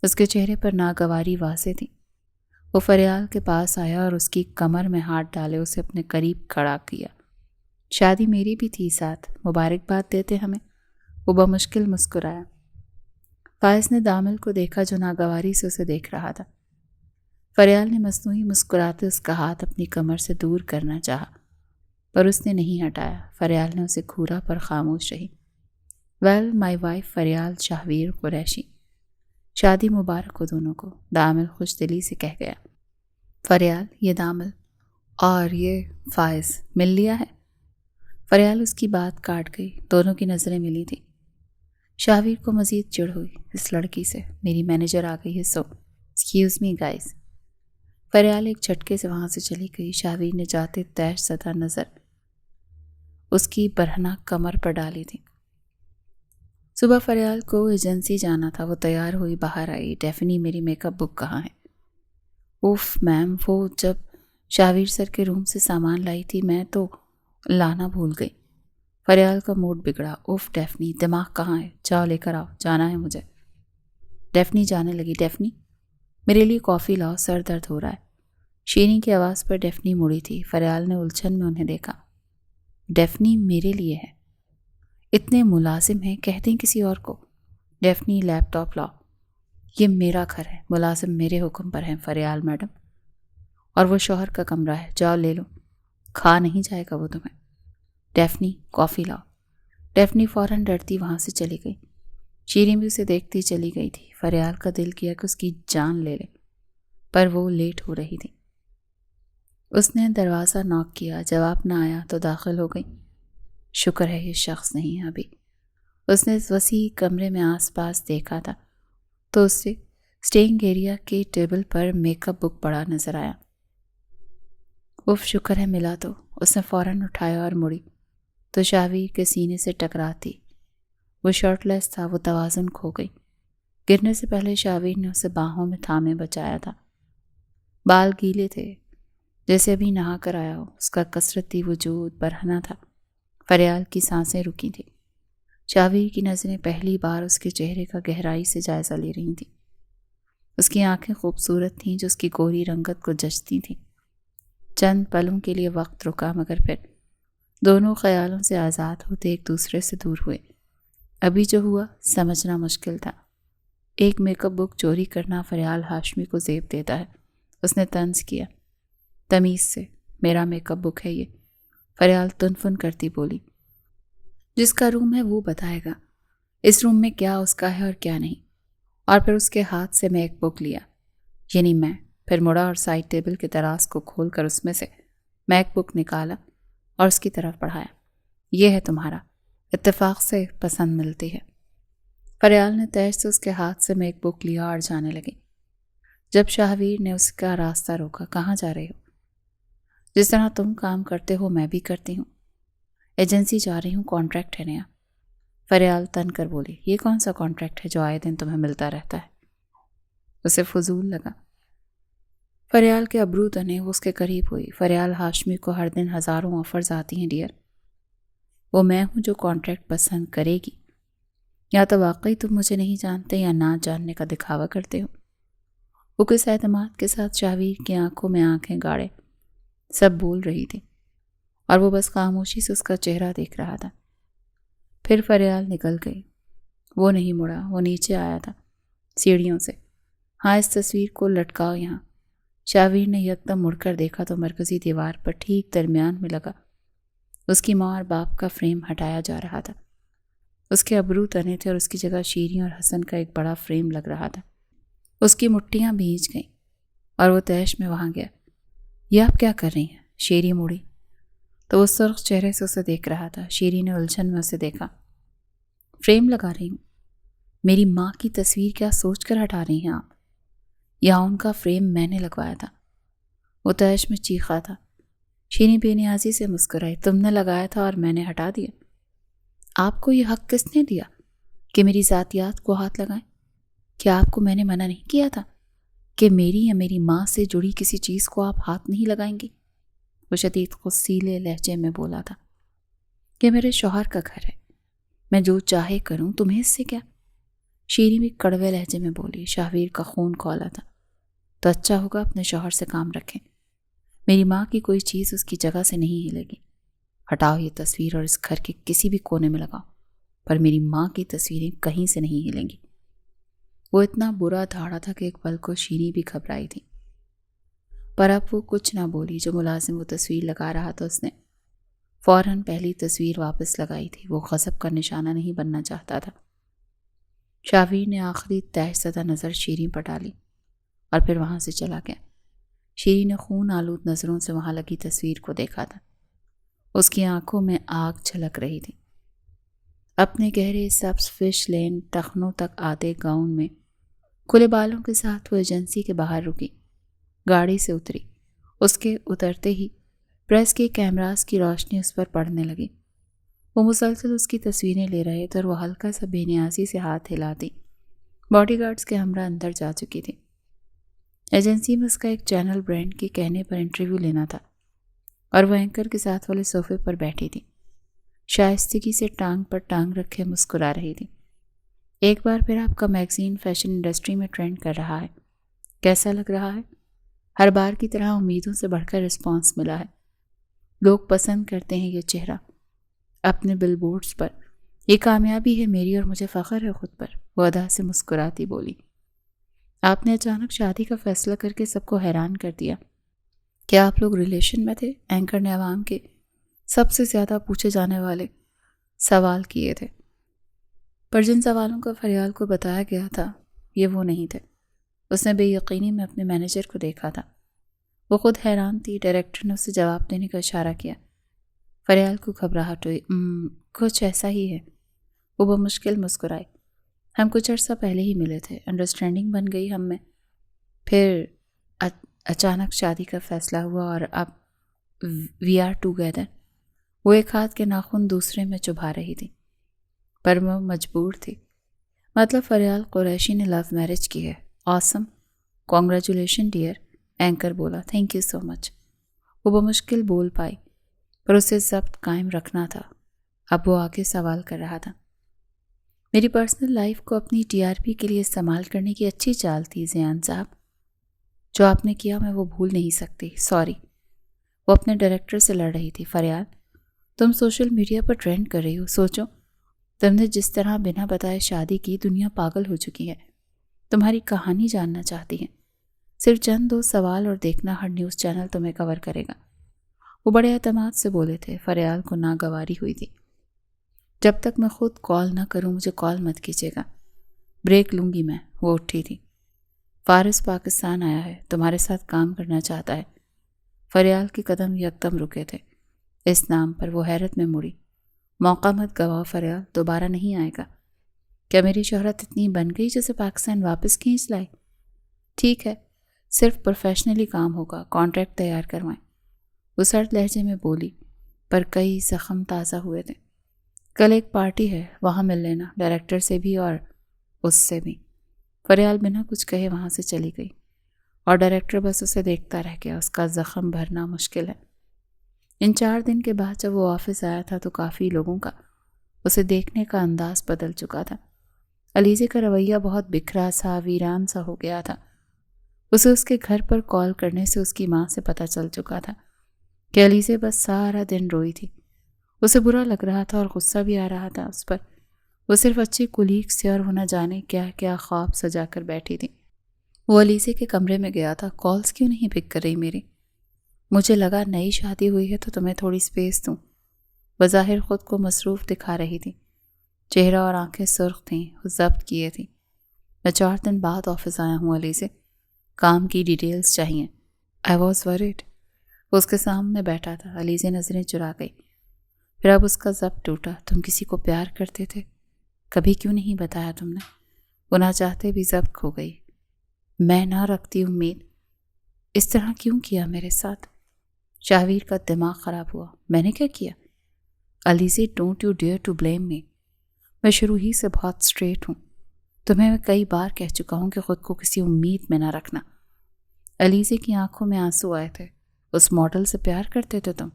اس کے چہرے پر ناگواری واضح تھی۔ وہ فریال کے پاس آیا اور اس کی کمر میں ہاتھ ڈالے اسے اپنے قریب کھڑا کیا۔ شادی میری بھی تھی ساتھ، مبارکباد دیتے ہمیں؟ وہ بمشکل مسکرایا۔ فائز نے دامل کو دیکھا جو ناگواری سے اسے دیکھ رہا تھا۔ فریال نے مصنوعی مسکراتے اس کا ہاتھ اپنی کمر سے دور کرنا چاہا، پر اس نے نہیں ہٹایا۔ فریال نے اسے گھورا پر خاموش رہی۔ Well my wife Faryal Shahveer Qureshi, شادی مبارک ہو دونوں کو، دامل خوش دلی سے کہہ گیا۔ فریال، یہ دامل اور یہ فائز مل لیا ہے؟ فریال اس کی بات کاٹ گئی۔ دونوں کی نظریں ملی تھی۔ شاہویر کو مزید چڑ ہوئی اس لڑکی سے۔ میری مینیجر آ گئی ہے، سو ایکسکیوز می گائز۔ فریال ایک جھٹکے سے وہاں سے چلی گئی۔ شاہویر نے جاتے تیش زدہ نظر اس کی برہنہ کمر پر ڈالی تھی۔ صبح فریال کو ایجنسی جانا تھا، وہ تیار ہوئی باہر آئی۔ ڈیفنی، میری میک اپ بک کہاں ہے؟ اوف میم، وہ جب شاہویر سر کے روم سے سامان لائی تھی میں تو لانا بھول گئی۔ فریال کا موڈ بگڑا۔ اوف ڈیفنی، دماغ کہاں ہے؟ جاؤ لے کر آؤ، جانا ہے مجھے۔ ڈیفنی جانے لگی۔ ڈیفنی، میرے لیے کافی لاؤ، سر درد ہو رہا ہے۔ شیریں کی آواز پر ڈیفنی مڑی تھی۔ فریال نے الجھن میں انہیں دیکھا۔ ڈیفنی میرے لیے ہے، اتنے ملازم ہیں، کہہ دیں کسی اور کو۔ ڈیفنی، لیپ ٹاپ لاؤ، یہ میرا گھر ہے، ملازم میرے حکم پر ہیں فریال میڈم، اور وہ شوہر کا کمرہ ہے، جاؤ لے لو، کھا نہیں جائے گا وہ تمہیں۔ ڈیفنی، کافی لاؤ۔ ڈیفنی فوراً ڈرتی وہاں سے چلی گئی۔ شیریں بھی اسے دیکھتی چلی گئی تھی۔ فریال کا دل کیا کہ اس کی جان لے لے، پر وہ لیٹ ہو رہی تھی۔ اس نے دروازہ ناک کیا، جواب نہ آیا تو داخل ہو گئی۔ شکر ہے یہ شخص نہیں ہے ابھی۔ اس نے اس وسیع کمرے میں آس پاس دیکھا تھا تو اسے اسٹینگ ایریا کے ٹیبل پر میک اپ بک پڑا نظر آیا۔ اف شکر ہے ملا تو۔ اس نے فوراً اٹھایا اور مڑی تو شاویر کے سینے سے ٹکراتی۔ وہ شرٹ لیس تھا، وہ توازن کھو گئی۔ گرنے سے پہلے شاویر نے اسے باہوں میں تھامے بچایا تھا۔ بال گیلے تھے جیسے ابھی نہا کر آیا ہو۔ اس کا کثرتی وجود برہنہ تھا۔ فریال کی سانسیں رکی تھیں۔ شاویر کی نظریں پہلی بار اس کے چہرے کا گہرائی سے جائزہ لے رہی تھیں۔ اس کی آنکھیں خوبصورت تھیں جو اس کی گوری رنگت کو جچتی تھیں۔ چند پلوں کے لیے وقت رکا، مگر پھر دونوں خیالوں سے آزاد ہوتے ایک دوسرے سے دور ہوئے۔ ابھی جو ہوا سمجھنا مشکل تھا۔ ایک میک اپ بک چوری کرنا فریال ہاشمی کو زیب دیتا ہے۔ اس نے طنز کیا، تمیز سے، میرا میک اپ بک ہے یہ۔ فریال تنفن کرتی بولی، جس کا روم ہے وہ بتائے گا اس روم میں کیا اس کا ہے اور کیا نہیں۔ اور پھر اس کے ہاتھ سے میک بک لیا، یعنی میں، پھر مڑا اور سائڈ ٹیبل کے دراز کو کھول کر اس میں سے میک بک نکالا اور اس کی طرف بڑھایا۔ یہ ہے تمہارا، اتفاق سے پسند ملتی ہے۔ فریال نے تیز سے اس کے ہاتھ سے میک بک لیا اور جانے لگی۔ جب شاہویر نے اس کا راستہ روکا، کہاں جا رہے ہو؟ جس طرح تم کام کرتے ہو میں بھی کرتی ہوں، ایجنسی جا رہی ہوں، کانٹریکٹ ہے نیا۔ فریال تن کر بولی، یہ کون سا کانٹریکٹ ہے جو آئے دن تمہیں ملتا رہتا ہے؟ اسے فضول لگا۔ فریال کے ابرو تنے، وہ اس کے قریب ہوئی۔ فریال ہاشمی کو ہر دن ہزاروں آفرز آتی ہیں ڈیئر، وہ میں ہوں جو کانٹریکٹ پسند کرے گی، یا تو واقعی تم مجھے نہیں جانتے یا نہ جاننے کا دکھاوا کرتے ہو۔ وہ کس اعتماد کے ساتھ شاویر کی آنکھوں میں آنکھیں گاڑے سب بول رہی تھی اور وہ بس خاموشی سے اس کا چہرہ دیکھ رہا تھا۔ پھر فریال نکل گئی۔ وہ نہیں مڑا، وہ نیچے آیا تھا سیڑھیوں سے۔ ہاں اس تصویر کو لٹکاؤ یہاں۔ شاویر نے یکدم مڑ کر دیکھا تو مرکزی دیوار پر ٹھیک درمیان میں لگا اس کی ماں اور باپ کا فریم ہٹایا جا رہا تھا۔ اس کے ابرو تنے تھے اور اس کی جگہ شیریں اور حسن کا ایک بڑا فریم لگ رہا تھا۔ اس کی مٹھیاں بھیج گئیں اور وہ تیش میں وہاں گیا۔ یہ آپ کیا کر رہی ہیں؟ شیری مڑی تو وہ سرخ چہرے سے اسے دیکھ رہا تھا۔ شیری نے الجھن میں اسے دیکھا۔ فریم لگا رہی ہوں؟ میری ماں کی تصویر کیا سوچ کر ہٹا رہی ہیں آپ؟ یا ان کا فریم میں نے لگوایا تھا؟ وہ تیش میں چیخا تھا۔ شیری بے نیازی سے مسکرائی، تم نے لگایا تھا اور میں نے ہٹا دیا۔ آپ کو یہ حق کس نے دیا کہ میری ذاتیات کو ہاتھ لگائیں؟ کیا آپ کو میں نے منع نہیں کیا تھا کہ میری یا میری ماں سے جڑی کسی چیز کو آپ ہاتھ نہیں لگائیں گی؟ وہ شدید غصیلے لہجے میں بولا تھا۔ یہ میرے شوہر کا گھر ہے، میں جو چاہے کروں، تمہیں اس سے کیا؟ شیری بھی کڑوے لہجے میں بولی۔ شاہویر کا خون کھولا تھا۔ تو اچھا ہوگا اپنے شوہر سے کام رکھیں۔ میری ماں کی کوئی چیز اس کی جگہ سے نہیں ہلے گی۔ ہٹاؤ یہ تصویر اور اس گھر کے کسی بھی کونے میں لگاؤ، پر میری ماں کی تصویریں کہیں سے نہیں ہلیں گی۔ وہ اتنا برا دھاڑا تھا کہ ایک پل کو شیری بھی گھبرائی تھی، پر اب وہ کچھ نہ بولی۔ جو ملازم وہ تصویر لگا رہا تھا اس نے فوراً پہلی تصویر واپس لگائی تھی۔ وہ غضب کا نشانہ نہیں بننا چاہتا تھا۔ شاویر نے آخری تیش زدہ نظر شیریں پر ڈالی اور پھر وہاں سے چلا گیا۔ شیریں نے خون آلود نظروں سے وہاں لگی تصویر کو دیکھا تھا۔ اس کی آنکھوں میں آگ چھلک رہی تھی۔ اپنے گہرے سبز فش لین ٹخنوں تک آتے گاؤن میں کھلے بالوں کے ساتھ وہ ایجنسی کے باہر رکی، گاڑی سے اتری۔ اس کے اترتے ہی پریس کے کیمراز کی روشنی اس پر پڑنے لگی۔ وہ مسلسل اس کی تصویریں لے رہے تھے اور وہ ہلکا سا بے نیازی سے ہاتھ ہلاتی باڈی گارڈز کے ہمراہ اندر جا چکی تھی۔ ایجنسی میں اس کا ایک چینل برانڈ کے کہنے پر انٹرویو لینا تھا اور وہ اینکر کے ساتھ والے صوفے پر بیٹھی تھی، شائستگی سے ٹانگ پر ٹانگ رکھے مسکرا رہی تھی۔ ایک بار پھر آپ کا میگزین فیشن انڈسٹری میں ٹرینڈ کر رہا ہے، کیسا لگ رہا ہے؟ ہر بار کی طرح امیدوں سے بڑھ کر رسپانس ملا ہے۔ لوگ پسند کرتے ہیں یہ چہرہ اپنے بل بورڈز پر۔ یہ کامیابی ہے میری اور مجھے فخر ہے خود پر، وہ ادا سے مسکراتی بولی۔ آپ نے اچانک شادی کا فیصلہ کر کے سب کو حیران کر دیا۔ کیا آپ لوگ ریلیشن میں تھے؟ اینکر نے عوام کے سب سے زیادہ پوچھے جانے والے سوال کیے تھے۔ پر جن سوالوں کا فریال کو بتایا گیا تھا یہ وہ نہیں تھے۔ اس نے بے یقینی میں اپنے مینیجر کو دیکھا تھا۔ وہ خود حیران تھی۔ ڈائریکٹر نے اسے جواب دینے کا اشارہ کیا۔ فریال کو گھبراہٹ ہوئی۔ کچھ ایسا ہی ہے۔ وہ بمشکل مسکرائی۔ ہم کچھ عرصہ پہلے ہی ملے تھے، انڈرسٹینڈنگ بن گئی ہم میں، پھر اچانک شادی کا فیصلہ ہوا اور اب وی آر ٹوگیدر۔ وہ ایک ہاتھ کے ناخن دوسرے میں چبھا رہی تھی، پر وہ مجبور تھی۔ مطلب فریال قریشی نے لو میرج کی ہے۔ آسم، کانگریچولیشن ڈیئر، اینکر بولا۔ تھینک یو سو مچ۔ وہ بمشکل بول پائی، پر اسے ضبط قائم رکھنا تھا۔ اب وہ آگے سوال کر رہا تھا۔ میری پرسنل لائف کو اپنی ٹی آر پی کے لیے استعمال کرنے کی اچھی چال تھی زیان صاحب۔ جو آپ نے کیا میں وہ بھول نہیں سکتی، سوری۔ وہ اپنے ڈائریکٹر سے لڑ رہی تھی۔ فریال، تم سوشل میڈیا پر ٹرینڈ کر رہی ہو۔ سوچو، تم نے جس طرح بنا بتائے شادی کی، دنیا پاگل ہو چکی ہے، تمہاری کہانی جاننا چاہتی ہے۔ صرف چند 2 سوال اور دیکھنا ہر نیوز چینل تمہیں کور کرے گا۔ وہ بڑے اعتماد سے بولے تھے۔ فریال کو ناگواری ہوئی تھی۔ جب تک میں خود کال نہ کروں مجھے کال مت کیجیے گا، بریک لوں گی میں۔ وہ اٹھی تھی۔ فارس پاکستان آیا ہے، تمہارے ساتھ کام کرنا چاہتا ہے۔ فریال کے قدم یکدم رکے تھے۔ اس نام پر وہ حیرت میں مڑی۔ موقع مت گواؤ فریال، دوبارہ نہیں آئے گا۔ کیا میری شہرت اتنی بن گئی جسے پاکستان واپس کھینچ لائے؟ ٹھیک ہے، صرف پروفیشنلی کام ہوگا، کانٹریکٹ تیار کروائیں۔ وہ سرد لہجے میں بولی، پر کئی زخم تازہ ہوئے تھے۔ کل ایک پارٹی ہے، وہاں مل لینا، ڈائریکٹر سے بھی اور اس سے بھی۔ فریال بنا کچھ کہے وہاں سے چلی گئی، اور ڈائریکٹر بس اسے دیکھتا رہ گیا۔ اس کا زخم بھرنا مشکل ہے۔ ان 4 دن کے بعد جب وہ آفس آیا تھا تو کافی لوگوں کا اسے دیکھنے کا انداز بدل چکا تھا۔ علیزے کا رویہ بہت بکھرا سا، ویران سا ہو گیا تھا۔ اسے اس کے گھر پر کال کرنے سے اس کی ماں سے پتہ چل چکا تھا کہ علیزے بس سارا دن روئی تھی۔ اسے برا لگ رہا تھا اور غصہ بھی آ رہا تھا اس پر۔ وہ صرف اچھی کولیگز تھے اور وہ نہ جانے کیا کیا خواب سجا کر بیٹھی تھی۔ وہ علیزے کے کمرے میں گیا تھا۔ کالز کیوں نہیں پک کر رہی میری؟ مجھے لگا نئی شادی ہوئی ہے تو تمہیں تھوڑی سپیس دوں۔ بظاہر خود کو مصروف دکھا رہی تھی۔ چہرہ اور آنکھیں سرخ تھیں، وہ ضبط کیے تھی۔ میں 4 دن بعد آفس آیا ہوں علیزے، کام کی ڈیٹیلز چاہیے۔ I was worried۔ وہ اس کے سامنے بیٹھا تھا۔ علیزے نظریں چرا گئی۔ پھر اب اس کا ضبط ٹوٹا۔ تم کسی کو پیار کرتے تھے؟ کبھی کیوں نہیں بتایا تم نے؟ وہ نہ چاہتے بھی ضبط کھو گئی۔ میں نہ رکھتی امید۔ اس طرح کیوں کیا میرے ساتھ؟ شاہویر کا دماغ خراب ہوا۔ میں نے کیا کیا؟ Alizeh don't you dare to blame me. میں شروع ہی سے بہت اسٹریٹ ہوں۔ تمہیں میں کئی بار کہہ چکا ہوں کہ خود کو کسی امید میں نہ رکھنا۔ علیزے کی آنکھوں میں آنسو آئے تھے۔ اس ماڈل سے پیار کرتے تھے تم؟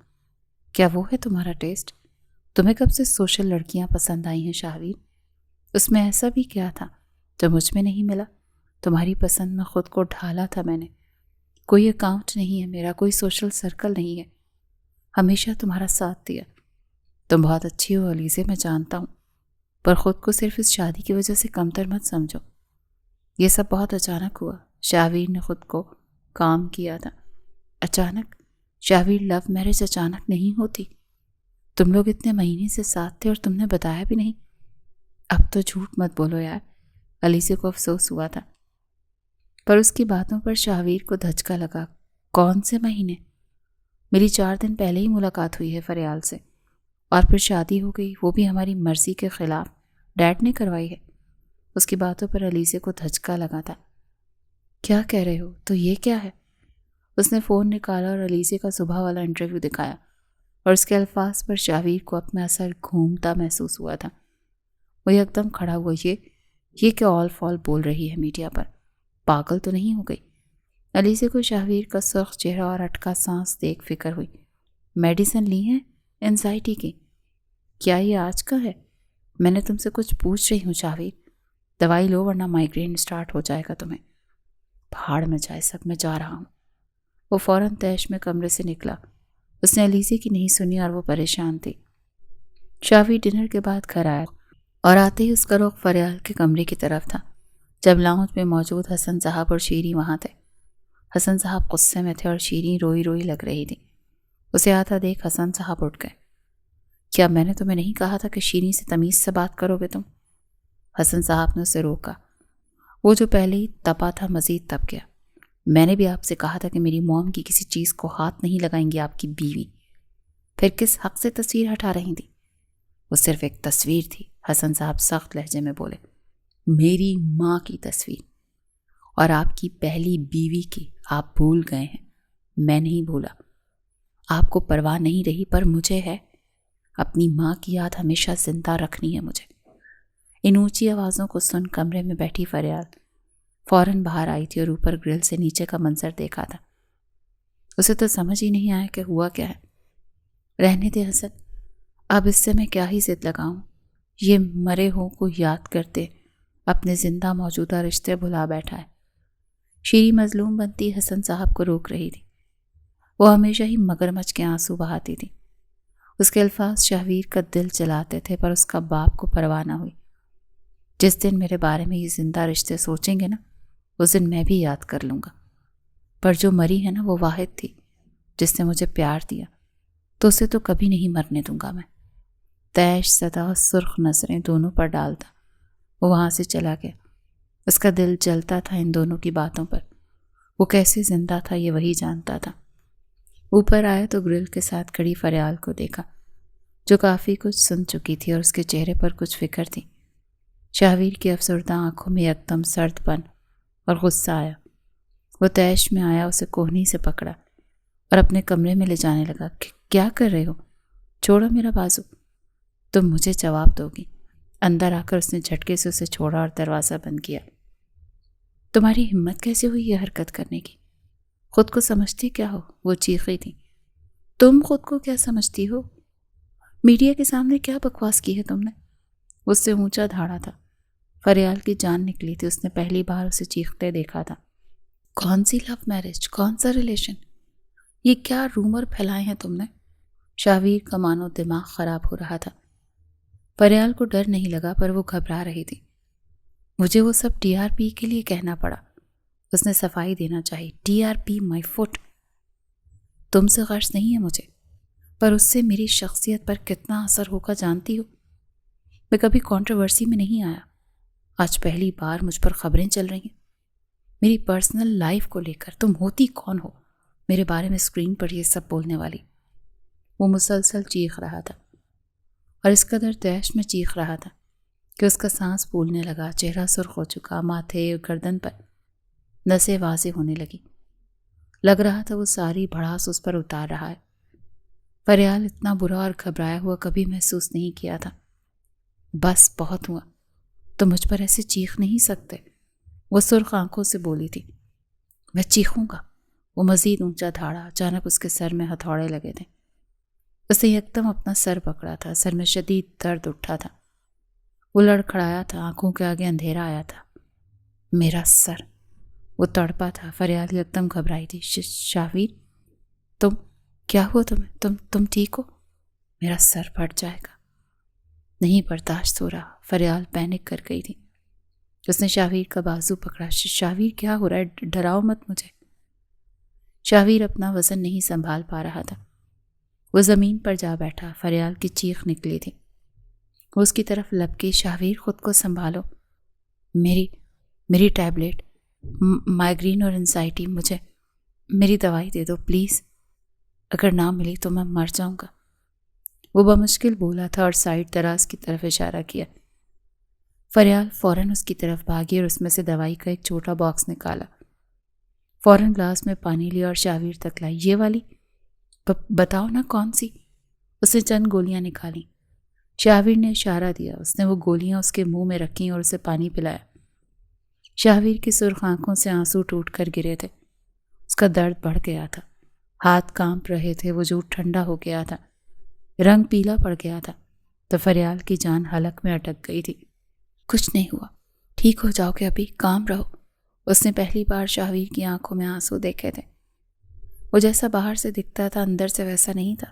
کیا وہ ہے تمہارا ٹیسٹ؟ تمہیں کب سے سوشل لڑکیاں پسند آئی ہیں شاہویر؟ اس میں ایسا بھی کیا تھا جو مجھ میں نہیں ملا؟ تمہاری پسند میں خود کو ڈھالا تھا میں نے۔ کوئی اکاؤنٹ نہیں ہے میرا، کوئی سوشل سرکل نہیں ہے۔ ہمیشہ تمہارا ساتھ دیا۔ تم بہت اچھی ہو علیزے، میں جانتا ہوں، پر خود کو صرف اس شادی کی وجہ سے کمتر مت سمجھو۔ یہ سب بہت اچانک ہوا۔ شاہویر نے خود کو کام کیا تھا۔ اچانک؟ شاہویر، لو میرج اچانک نہیں ہوتی۔ تم لوگ اتنے مہینے سے ساتھ تھے اور تم نے بتایا بھی نہیں۔ اب تو جھوٹ مت بولو یار۔ علیزے کو افسوس ہوا تھا، پر اس کی باتوں پر شاہویر کو دھچکا لگا۔ کون سے مہینے؟ میری 4 دن پہلے ہی ملاقات ہوئی ہے فریال سے، اور پھر شادی ہو گئی، وہ بھی ہماری مرضی کے خلاف۔ ڈیڈ نے کروائی ہے۔ اس کی باتوں پر علیزے کو دھچکا لگا تھا۔ کیا کہہ رہے ہو؟ تو یہ کیا ہے؟ اس نے فون نکالا اور علیزے کا صبح والا انٹرویو دکھایا، اور اس کے الفاظ پر شاہویر کو اپنا اثر گھومتا محسوس ہوا تھا۔ وہ یکدم کھڑا ہوا۔ یہ کیا آل فال بول رہی ہے میڈیا پر؟ پاگل تو نہیں ہو گئی؟ علیزے کو شاہویر کا سرخ چہرہ اور اٹکا سانس دیکھ فکر ہوئی۔ میڈیسن لی ہے اینزائٹی کی؟ کیا یہ آج کا ہے؟ میں نے تم سے کچھ پوچھ رہی ہوں شاہویر۔ دوائی لو ورنہ مائیگرین اسٹارٹ ہو جائے گا تمہیں۔ پہاڑ میں جائے سب، میں جا رہا ہوں۔ وہ فوراً تیش میں کمرے سے نکلا۔ اس نے علیزے کی نہیں سنی اور وہ پریشان تھی۔ شاہویر ڈنر کے بعد گھر آیا اور آتے ہی اس کا رخ فریال کے کمرے کی طرف تھا۔ جب لاؤنج میں موجود حسن صاحب اور شیریں وہاں تھے۔ حسن صاحب غصے میں تھے اور شیریں روئی روئی لگ رہی تھی۔ اسے آتا دیکھ حسن صاحب اٹھ گئے۔ کیا میں نے تمہیں نہیں کہا تھا کہ شیریں سے تمیز سے بات کرو گے تم؟ حسن صاحب نے اسے روکا۔ وہ جو پہلے ہی تپا تھا مزید تپ گیا۔ میں نے بھی آپ سے کہا تھا کہ میری موم کی کسی چیز کو ہاتھ نہیں لگائیں گی آپ کی بیوی۔ پھر کس حق سے تصویر ہٹا رہی تھی؟ وہ صرف ایک تصویر تھی، حسن صاحب سخت لہجے میں بولے۔ میری ماں کی تصویر، اور آپ کی پہلی بیوی کی۔ آپ بھول گئے ہیں، میں نہیں بھولا۔ آپ کو پرواہ نہیں رہی، پر مجھے ہے۔ اپنی ماں کی یاد ہمیشہ زندہ رکھنی ہے مجھے۔ ان اونچی آوازوں کو سن کمرے میں بیٹھی فریال فوراً باہر آئی تھی اور اوپر گرل سے نیچے کا منظر دیکھا تھا۔ اسے تو سمجھ ہی نہیں آیا کہ ہوا کیا ہے۔ رہنے دے حسن، اب اس سے میں کیا ہی ضد لگاؤں؟ یہ مرے ہوں کو یاد کرتے اپنے زندہ موجودہ رشتے بھلا بیٹھا ہے۔ شیری مظلوم بنتی حسن صاحب کو روک رہی تھی۔ وہ ہمیشہ ہی مگرمچھ کے آنسو بہاتی تھی۔ اس کے الفاظ شہویر کا دل جلاتے تھے، پر اس کا باپ کو پرواہ نہ ہوئی۔ جس دن میرے بارے میں یہ زندہ رشتے سوچیں گے نا، اس دن میں بھی یاد کر لوں گا۔ پر جو مری ہے نا، وہ واحد تھی جس نے مجھے پیار دیا، تو اسے تو کبھی نہیں مرنے دوں گا میں۔ تیش زدہ اور سرخ نظریں دونوں پر ڈالتا وہ وہاں سے چلا گیا۔ اس کا دل جلتا تھا ان دونوں کی باتوں پر۔ وہ کیسے زندہ تھا یہ وہی جانتا تھا۔ اوپر آیا تو گرل کے ساتھ کھڑی فریال کو دیکھا، جو کافی کچھ سن چکی تھی اور اس کے چہرے پر کچھ فکر تھی۔ شہویر کی افسردہ آنکھوں میں یکدم سرد پن اور غصہ آیا۔ وہ تیش میں آیا، اسے کوہنی سے پکڑا اور اپنے کمرے میں لے جانے لگا۔ کیا کر رہے ہو؟ چھوڑو میرا بازو، تم مجھے جواب دو گی۔ اندر آ کر اس نے جھٹکے سے اسے چھوڑا اور دروازہ بند کیا۔ تمہاری ہمت کیسے ہوئی یہ حرکت کرنے کی؟ خود کو سمجھتی کیا ہو؟ وہ چیخی تھی۔ تم خود کو کیا سمجھتی ہو؟ میڈیا کے سامنے کیا بکواس کی ہے تم نے؟ اس سے اونچا دھاڑا تھا۔ فریال کی جان نکلی تھی، اس نے پہلی بار اسے چیختے دیکھا تھا۔ کون سی لو میرج؟ کون سا ریلیشن؟ یہ کیا رومر پھیلائے ہیں تم نے؟ شہویر کا مانو دماغ خراب ہو رہا تھا۔ فریال کو ڈر نہیں لگا، پر وہ گھبرا رہی تھی۔ مجھے وہ سب ٹی آر پی کے لیے کہنا پڑا، اس نے صفائی دینا چاہی۔ ٹی آر پی مائی فٹ۔ تم سے غرض نہیں ہے مجھے، پر اس سے میری شخصیت پر کتنا اثر ہوگا جانتی ہو؟ میں کبھی کنٹروورسی میں نہیں آیا، آج پہلی بار مجھ پر خبریں چل رہی ہیں میری پرسنل لائف کو لے کر۔ تم ہوتی کون ہو میرے بارے میں اسکرین پر یہ سب بولنے والی؟ وہ مسلسل چیخ رہا تھا، اور اس قدر تیش میں چیخ رہا تھا کہ اس کا سانس پھولنے لگا، چہرہ سرخ ہو چکا، ماتھے اور گردن پر نسیں واضح ہونے لگی۔ لگ رہا تھا وہ ساری بھڑاس اس پر اتار رہا ہے۔ فریال اتنا برا اور گھبرایا ہوا کبھی محسوس نہیں کیا تھا۔ بس بہت ہوا، تم مجھ پر ایسے چیخ نہیں سکتے، وہ سرخ آنکھوں سے بولی تھی۔ میں چیخوں گا؟ وہ مزید اونچا دھاڑا۔ اچانک اس کے سر میں ہتھوڑے لگے تھے۔ اس نے یکدم اپنا سر پکڑا تھا، سر میں شدید درد اٹھا تھا۔ وہ لڑکھڑایا تھا، آنکھوں کے آگے اندھیرا آیا تھا۔ میرا سر، وہ تڑپا تھا۔ فریال یکدم گھبرائی تھی۔ شہویر، تم کیا ہوا تمہیں؟ تم ٹھیک ہو؟ میرا سر پھٹ جائے گا، نہیں برداشت ہو رہا۔ فریال پینک کر گئی تھی۔ اس نے شہویر کا بازو پکڑا۔ شہویر کیا ہو رہا ہے؟ ڈراؤ مت مجھے۔ شہویر اپنا وزن نہیں سنبھال پا رہا تھا، وہ زمین پر جا بیٹھا۔ فریال کی چیخ نکلی تھی، وہ اس کی طرف لپکی۔ شہویر خود کو سنبھالو، میری ٹیبلٹ، مائیگرین اور انزائٹی، مجھے میری دوائی دے دو پلیز، اگر نہ ملی تو میں مر جاؤں گا۔ وہ بمشکل بولا تھا اور سائڈ دراز کی طرف اشارہ کیا۔ فریال فوراً اس کی طرف بھاگی اور اس میں سے دوائی کا ایک چھوٹا باکس نکالا۔ فوراً گلاس میں پانی لیا اور شہویر تک لائی۔ یہ والی؟ بتاؤ نا کون سی؟ اس نے چند گولیاں نکالی۔ شہویر نے اشارہ دیا۔ اس نے وہ گولیاں اس کے منہ میں رکھیں اور اسے پانی پلایا۔ شہویر کی سرخ آنکھوں سے آنسو ٹوٹ کر گرے تھے۔ اس کا درد بڑھ گیا تھا، ہاتھ کانپ رہے تھے، وجود ٹھنڈا ہو گیا تھا، رنگ پیلا پڑ گیا تھا۔ تو فریال کی جان حلق میں اٹک گئی تھی۔ کچھ نہیں ہوا، ٹھیک ہو جاؤ گے، ابھی کام رہو۔ اس نے پہلی بار شہویر کی آنکھوں میں آنسو دیکھے تھے۔ وہ جیسا باہر سے دکھتا تھا اندر سے ویسا نہیں تھا۔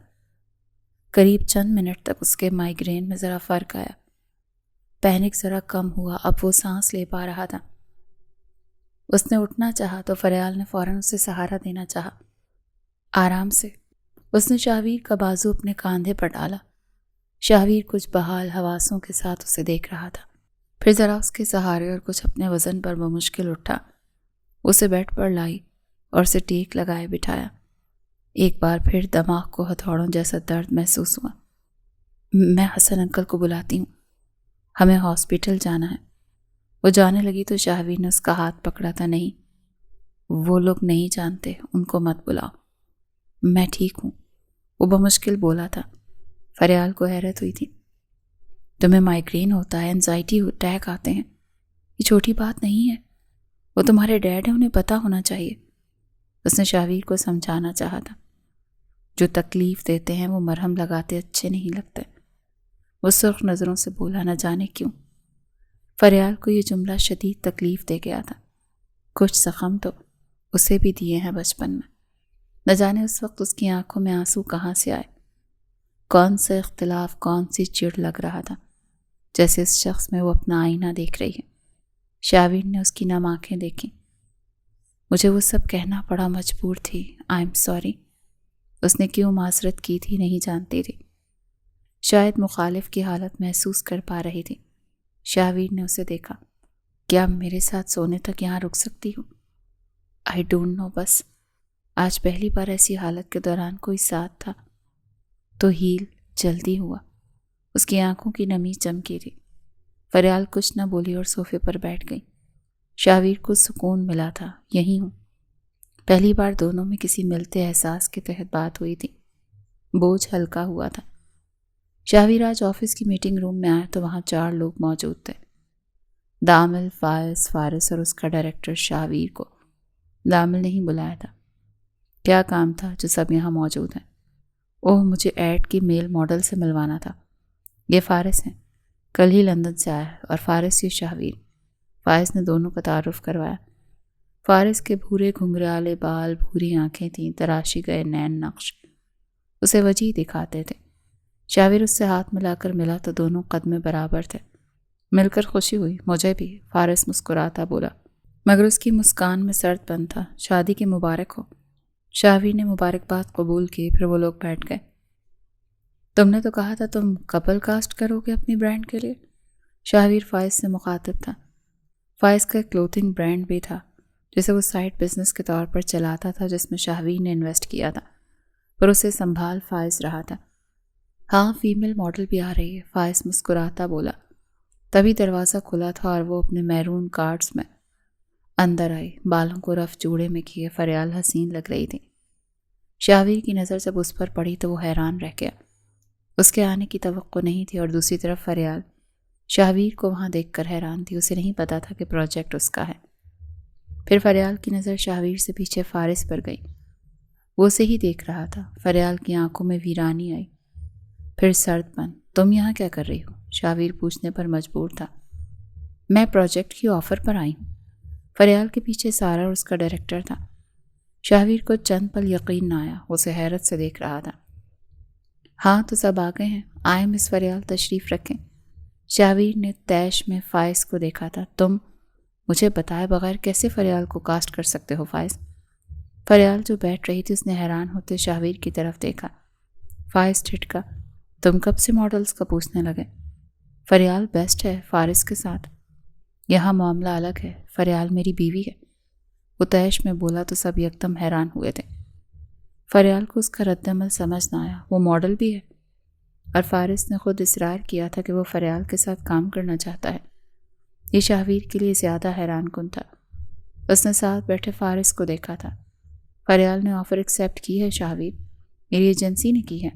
قریب چند منٹ تک اس کے مائیگرین میں ذرا فرق آیا، پینک ذرا کم ہوا، اب وہ سانس لے پا رہا تھا۔ اس نے اٹھنا چاہا تو فریال نے فوراً اسے سہارا دینا چاہا۔ آرام سے۔ اس نے شہویر کا بازو اپنے کاندھے پر ڈالا۔ شہویر کچھ بحال حواسوں کے ساتھ اسے دیکھ رہا تھا۔ پھر ذرا اس کے سہارے اور کچھ اپنے وزن پر بمشکل اٹھا، اسے بیڈ پر لائی اور اسے ٹیک لگائے بٹھایا۔ ایک بار پھر دماغ کو ہتھوڑوں جیسا درد محسوس ہوا۔ میں حسن انکل کو بلاتی ہوں، ہمیں ہاسپٹل جانا ہے۔ وہ جانے لگی تو شاہویر نے اس کا ہاتھ پکڑا تھا۔ نہیں، وہ لوگ نہیں جانتے، ان کو مت بلاؤ۔ میں ٹھیک ہوں، وہ بمشکل بولا تھا۔ فریال کو حیرت ہوئی تھی۔ تمہیں مائیگرین ہوتا ہے، انزائٹی اٹیک آتے ہیں، یہ چھوٹی بات نہیں ہے۔ وہ تمہارے ڈیڈ ہیں، انہیں پتہ ہونا چاہیے۔ اس نے شاہویر کو سمجھانا چاہا تھا۔ جو تکلیف دیتے ہیں وہ مرہم لگاتے اچھے نہیں لگتے۔ وہ سرخ نظروں سے بولا، نہ جانے کیوں۔ فریال کو یہ جملہ شدید تکلیف دے گیا تھا۔ کچھ زخم تو اسے بھی دیے ہیں بچپن میں۔ نہ جانے اس وقت اس کی آنکھوں میں آنسو کہاں سے آئے۔ کون سا اختلاف، کون سی چڑ لگ رہا تھا، جیسے اس شخص میں وہ اپنا آئینہ دیکھ رہی ہے۔ شاہویر نے اس کی نم آنکھیں دیکھیں۔ مجھے وہ سب کہنا پڑا، مجبور تھی، آئی ایم سوری۔ اس نے کیوں معذرت کی تھی نہیں جانتی تھی، شاید مخالف کی حالت محسوس کر پا رہی تھی۔ شاہویر نے اسے دیکھا۔ کیا میرے ساتھ سونے تک یہاں رک سکتی ہوں؟ آئی ڈونٹ نو، بس آج پہلی بار ایسی حالت کے دوران کوئی ساتھ تھا تو ہیل جلدی ہوا۔ اس کی آنکھوں کی نمی چمکی تھی۔ فریال کچھ نہ بولی اور صوفے پر بیٹھ گئی۔ شاہویر کو سکون ملا تھا، یہی ہوں۔ پہلی بار دونوں میں کسی ملتے احساس کے تحت بات ہوئی تھی۔ بوجھ ہلکا ہوا تھا۔ شاہویر آج آفس کی میٹنگ روم میں آیا تو وہاں 4 لوگ موجود تھے۔ دامل، فارس اور اس کا ڈائریکٹر۔ شاہویر کو دامل نے ہی بلایا تھا۔ کیا کام تھا جو سب یہاں موجود ہیں؟ اوہ، مجھے ایڈ کی میل ماڈل سے ملوانا تھا۔ یہ فارس ہیں، کل ہی لندن سے آیا ہے، اور فارس یہ شاہویر۔ فارس نے دونوں کا تعارف کروایا۔ فارس کے بھورے گھنگرالے بال، بھوری آنکھیں تھیں، تراشی گئے نین نقش اسے وجیح دکھاتے تھے۔ شاہویر اس سے ہاتھ ملا کر ملا تو دونوں قد میں برابر تھے۔ مل کر خوشی ہوئی، مجھے بھی، فارس مسکراتا بولا، مگر اس کی مسکان میں سرد پن تھا۔ شادی کی مبارک ہو۔ شاہویر نے مبارکباد قبول کی، پھر وہ لوگ بیٹھ گئے۔ تم نے تو کہا تھا تم کپل کاسٹ کرو گے اپنی برانڈ کے لیے۔ شاہویر فائز سے مخاطب تھا۔ فائز کا ایک کلوتھنگ برانڈ بھی تھا جسے وہ سائیڈ بزنس کے طور پر چلاتا تھا، جس میں شاہویر نے انویسٹ کیا تھا، پر اسے سنبھال فائز رہا تھا۔ ہاں، فیمیل ماڈل بھی آ رہی ہے، فائز مسکراتا بولا۔ تبھی دروازہ کھلا تھا اور وہ اپنے میرون کارڈز میں اندر آئی، بالوں کو رف جوڑے میں کیے، فریال حسین لگ رہی تھی۔ شاہویر کی نظر جب اس پر پڑی تو وہ حیران رہ گیا۔ اس کے آنے کی توقع نہیں تھی، اور دوسری طرف فریال شاہویر کو وہاں دیکھ کر حیران تھی۔ اسے نہیں پتا تھا کہ پروجیکٹ اس کا ہے۔ پھر فریال کی نظر شاہویر سے پیچھے فارس پر گئی۔ وہ اسے ہی دیکھ رہا تھا۔ فریال کی آنکھوں میں ویرانی آئی، پھر سرد پن۔ تم یہاں کیا کر رہی ہو؟ شاہویر پوچھنے پر مجبور تھا۔ میں پروجیکٹ کی آفر پر آئی ہوں۔ فریال کے پیچھے سارا اور اس کا ڈائریکٹر تھا۔ شاہویر کو چند پل یقین نہ آیا، وہ اسے حیرت سے دیکھ رہا تھا۔ ہاں تو سب آ گئے ہیں، آئے مس فریال، تشریف رکھیں۔ شاہویر نے تیش میں فائز کو دیکھا تھا۔ تم مجھے بتائے بغیر کیسے فریال کو کاسٹ کر سکتے ہو فائز؟ فریال جو بیٹھ رہی تھی اس نے حیران ہوتے شاہویر کی طرف دیکھا۔ فائز ٹھٹکا۔ تم کب سے ماڈلز کا پوچھنے لگے؟ فریال بیسٹ ہے فارس کے ساتھ۔ یہاں معاملہ الگ ہے، فریال میری بیوی ہے، وہ تیش میں بولا تو سب یکدم حیران ہوئے تھے۔ فریال کو اس کا رد عمل سمجھ نہ آیا۔ وہ ماڈل بھی ہے، اور فارس نے خود اصرار کیا تھا کہ وہ فریال کے ساتھ کام کرنا چاہتا ہے۔ یہ شاہویر کے لیے زیادہ حیران کن تھا۔ اس نے ساتھ بیٹھے فارس کو دیکھا تھا۔ فریال نے آفر ایکسیپٹ کی ہے شاہویر، میری ایجنسی نے کی ہے۔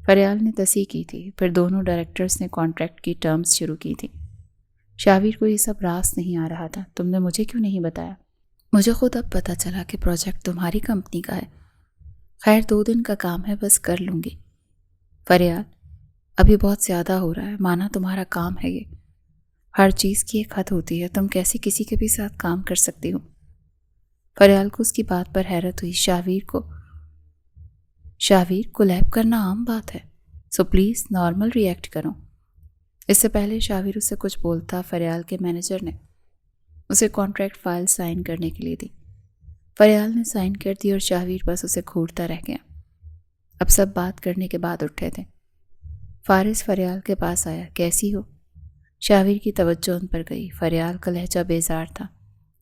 فریال نے تصحیح کی تھی۔ پھر دونوں ڈائریکٹرز نے کانٹریکٹ کی ٹرمز شروع کی تھی۔ شاہویر کو یہ سب راست نہیں آ رہا تھا۔ تم نے مجھے کیوں نہیں بتایا؟ مجھے خود اب پتہ چلا کہ پروجیکٹ تمہاری کمپنی کا ہے۔ خیر 2 دن کا کام ہے، بس کر لوں گی۔ فریال ابھی بہت زیادہ ہو رہا ہے، مانا تمہارا کام ہے یہ، ہر چیز کی ایک حد ہوتی ہے، تم کیسے کسی کے بھی ساتھ کام کر سکتی ہو؟ فریال کو اس کی بات پر حیرت ہوئی۔ شاہویر کولیب کرنا عام بات ہے، سو پلیز نارمل ریئیکٹ کرو۔ اس سے پہلے شاہویر اسے کچھ بولتا، فریال کے مینیجر نے اسے کانٹریکٹ فائل سائن کرنے کے لیے دی۔ فریال نے سائن کر دی اور شاہویر بس اسے گھورتا رہ گیا۔ اب سب بات کرنے کے بعد اٹھے تھے۔ فارس فریال کے پاس آیا۔ کیسی ہو؟ شاویر کی توجہ ان پر گئی۔ فریال کا لہجہ بیزار تھا۔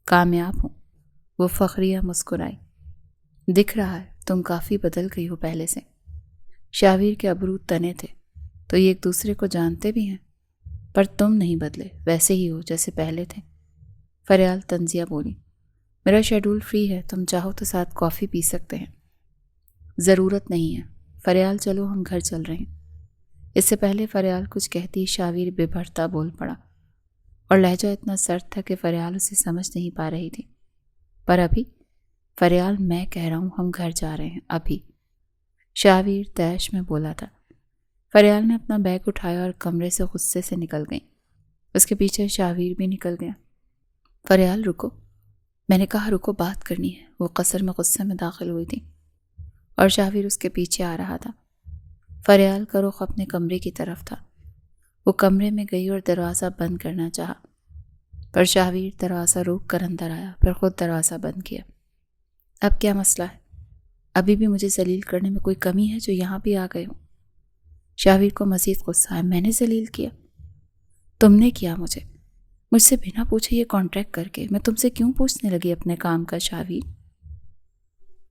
کامیاب ہوں، وہ فخریہ مسکرائی۔ دکھ رہا ہے تم کافی بدل گئی ہو پہلے سے۔ شاویر کے ابرو تنے تھے تو یہ ایک دوسرے کو جانتے بھی ہیں، پر تم نہیں بدلے، ویسے ہی ہو جیسے پہلے تھے۔ فریال طنزیہ بولی، میرا شیڈول فری ہے، تم چاہو تو ساتھ کافی پی سکتے ہیں۔ ضرورت نہیں ہے فریال، چلو ہم گھر چل رہے ہیں۔ اس سے پہلے فریال کچھ کہتی شاویر بے بھرتا بول پڑا، اور لہجہ اتنا سرد تھا کہ فریال اسے سمجھ نہیں پا رہی تھی۔ پر ابھی؟ فریال، میں کہہ رہا ہوں ہم گھر جا رہے ہیں ابھی، شاویر طیش میں بولا تھا۔ فریال نے اپنا بیگ اٹھایا اور کمرے سے غصے سے نکل گئی۔ اس کے پیچھے شاویر بھی نکل گیا۔ فریال رکو، میں نے کہا رکو، بات کرنی ہے۔ وہ قصر میں غصے میں داخل ہوئی تھی اور شاویر اس کے پیچھے آ رہا تھا۔ فریال کا رخ اپنے کمرے کی طرف تھا۔ وہ کمرے میں گئی اور دروازہ بند کرنا چاہا، پر شاویر دروازہ روک کر اندر آیا، پھر خود دروازہ بند کیا۔ اب کیا مسئلہ ہے؟ ابھی بھی مجھے ذلیل کرنے میں کوئی کمی ہے جو یہاں بھی آ گئے ہوں؟ شاویر کو مزید غصہ ہے۔ میں نے ذلیل کیا؟ تم نے کیا مجھ سے بنا پوچھے یہ کانٹریکٹ کر کے۔ میں تم سے کیوں پوچھنے لگی اپنے کام کا شاویر؟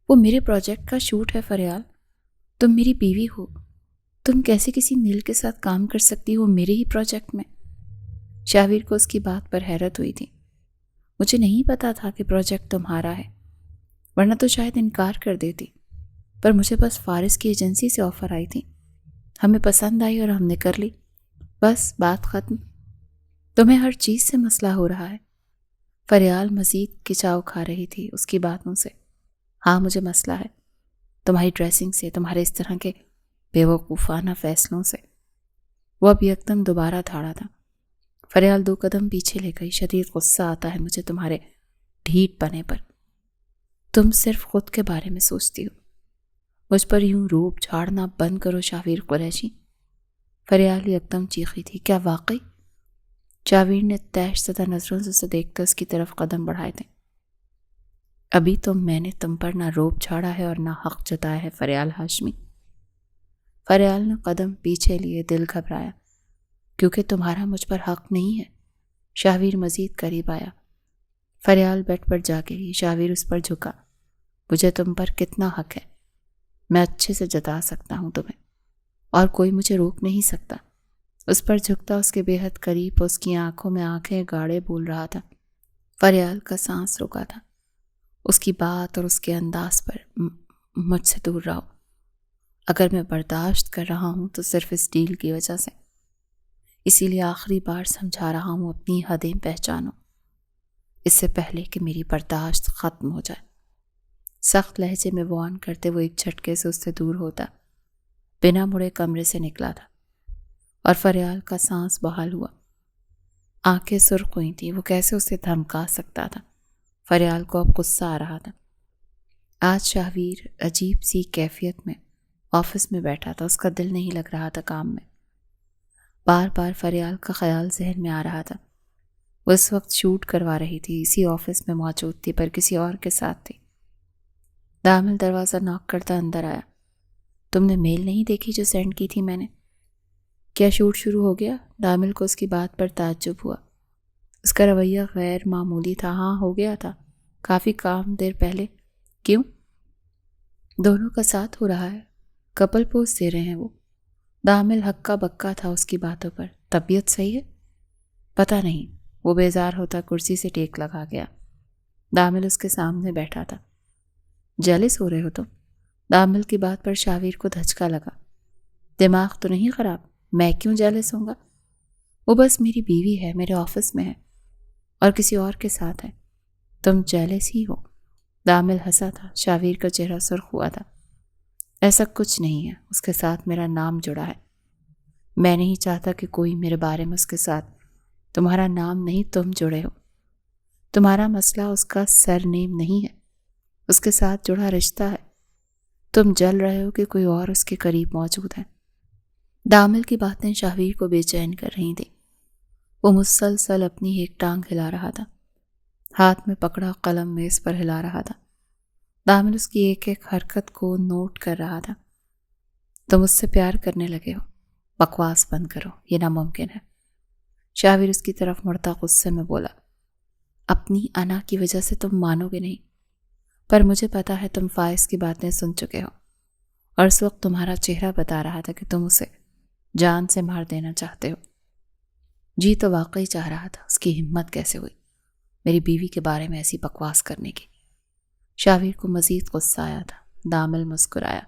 وہ میرے پروجیکٹ کا شوٹ ہے فریال، تم میری بیوی ہو، تم کیسے کسی میل کے ساتھ کام کر سکتی ہو میرے ہی پروجیکٹ میں؟ شاویر کو اس کی بات پر حیرت ہوئی تھی۔ مجھے نہیں پتا تھا کہ پروجیکٹ تمہارا ہے، ورنہ تو شاید انکار کر دیتی، پر مجھے بس فارس کی ایجنسی سے آفر آئی تھی، ہمیں پسند آئی اور ہم نے کر لی، بس بات ختم۔ تمہیں ہر چیز سے مسئلہ ہو رہا ہے؟ فریال مزید کچاؤ کھا رہی تھی اس کی باتوں سے۔ ہاں مجھے مسئلہ ہے، تمہاری ڈریسنگ سے، تمہارے اس طرح کے بے وقوفانہ فیصلوں سے۔ وہ اب یکدم دوبارہ دھاڑا تھا۔ فریال 2 قدم پیچھے لے گئی۔ شدید غصہ آتا ہے مجھے تمہارے ڈھیٹ پنے پر، تم صرف خود کے بارے میں سوچتی ہو۔ مجھ پر یوں روب جھاڑنا بند کرو شاویر قریشی۔ فریال یکدم چیخی تھی۔ کیا واقعی؟ شاویر نے طیش زدہ نظروں سے اسے دیکھ کر اس کی طرف قدم بڑھائے تھے۔ ابھی تو میں نے تم پر نہ روب جھاڑا ہے اور نہ حق جتایا ہے فریال ہاشمی۔ فریال نے قدم پیچھے لیے، دل گھبرایا، کیونکہ تمہارا مجھ پر حق نہیں ہے۔ شاویر مزید قریب آیا۔ فریال بیڈ پر جا گری۔ شاویر اس پر جھکا۔ مجھے تم پر کتنا حق ہے، میں اچھے سے جتا سکتا ہوں تمہیں، اور کوئی مجھے روک نہیں سکتا۔ اس پر جھکتا، اس کے بے حد قریب، اس کی آنکھوں میں آنکھیں گاڑے بول رہا تھا۔ فریال کا سانس رکا تھا۔ اس کی بات اور اس کے انداز پر مجھ سے دور رہو، اگر میں برداشت کر رہا ہوں تو صرف اس ڈیل کی وجہ سے، اسی لیے آخری بار سمجھا رہا ہوں اپنی حدیں پہچانو، اس سے پہلے کہ میری برداشت ختم ہو جائے۔ سخت لہجے میں وارن کرتے وہ ایک جھٹکے سے اس سے دور ہوتا، بنا مڑے کمرے سے نکلا تھا، اور فریال کا سانس بحال ہوا۔ آنکھیں سرخ ہوئی تھیں، وہ کیسے اسے دھمکا سکتا تھا؟ فریال کو اب غصہ آ رہا تھا۔ آج شاویر عجیب سی کیفیت میں آفس میں بیٹھا تھا، اس کا دل نہیں لگ رہا تھا کام میں۔ بار بار فریال کا خیال ذہن میں آ رہا تھا۔ وہ اس وقت شوٹ کروا رہی تھی، اسی آفس میں موجود تھی، پر کسی اور کے ساتھ تھی۔ دامل دروازہ ناک کرتا اندر آیا۔ تم نے میل نہیں دیکھی جو سینڈ کی تھی میں نے؟ کیا شوٹ شروع ہو گیا؟ دامل کو اس کی بات پر تعجب ہوا۔ اس کا رویہ غیر معمولی تھا۔ ہاں ہو گیا تھا، کافی کام دیر پہلے۔ کیوں؟ دونوں کا ساتھ ہو رہا ہے، کپل پوز دے رہے ہیں وہ۔ دامل ہکا بکا تھا اس کی باتوں پر۔ طبیعت صحیح ہے؟ پتہ نہیں، وہ بیزار ہوتا کرسی سے ٹیک لگا گیا۔ دامل اس کے سامنے بیٹھا تھا۔ جیلس ہو رہے ہو تم؟ دامل کی بات پر شاویر کو دھچکا لگا۔ دماغ تو نہیں خراب؟ میں کیوں جیلس ہوں گا؟ وہ بس میری بیوی ہے، میرے آفس میں ہے، اور کسی اور کے ساتھ ہے۔ تم جیلس ہی ہو؟ دامل ہنسا تھا۔ شاویر کا چہرہ سرخ ہوا تھا۔ ایسا کچھ نہیں ہے، اس کے ساتھ میرا نام جڑا ہے۔ میں نہیں چاہتا کہ کوئی میرے بارے میں اس کے ساتھ، تمہارا نام نہیں، تم جڑے ہو۔ تمہارا مسئلہ اس کا سر نیم نہیں ہے، اس کے ساتھ جڑا رشتہ ہے۔ تم جل رہے ہو کہ کوئی اور اس کے قریب موجود ہے۔ دامل کی باتیں شاویر کو بے چین کر رہی تھیں۔ وہ مسلسل اپنی ایک ٹانگ ہلا رہا تھا، ہاتھ میں پکڑا قلم میز پر ہلا رہا تھا۔ دامل اس کی ایک ایک حرکت کو نوٹ کر رہا تھا۔ تم اس سے پیار کرنے لگے ہو؟ بکواس بند کرو، یہ ناممکن ہے۔ شاہویر اس کی طرف مڑتا غصے میں بولا، اپنی انا کی وجہ سے تم مانو گے نہیں، پر مجھے پتا ہے تم فائز کی باتیں سن چکے ہو، اور اس وقت تمہارا چہرہ بتا رہا تھا کہ تم اسے جان سے مار دینا چاہتے ہو۔ جی تو واقعی چاہ رہا تھا، اس کی ہمت کیسے ہوئی میری بیوی کے بارے میں ایسی بکواس کرنے کی۔ شاہویر کو مزید غصہ آیا تھا۔ دامل مسکرایا،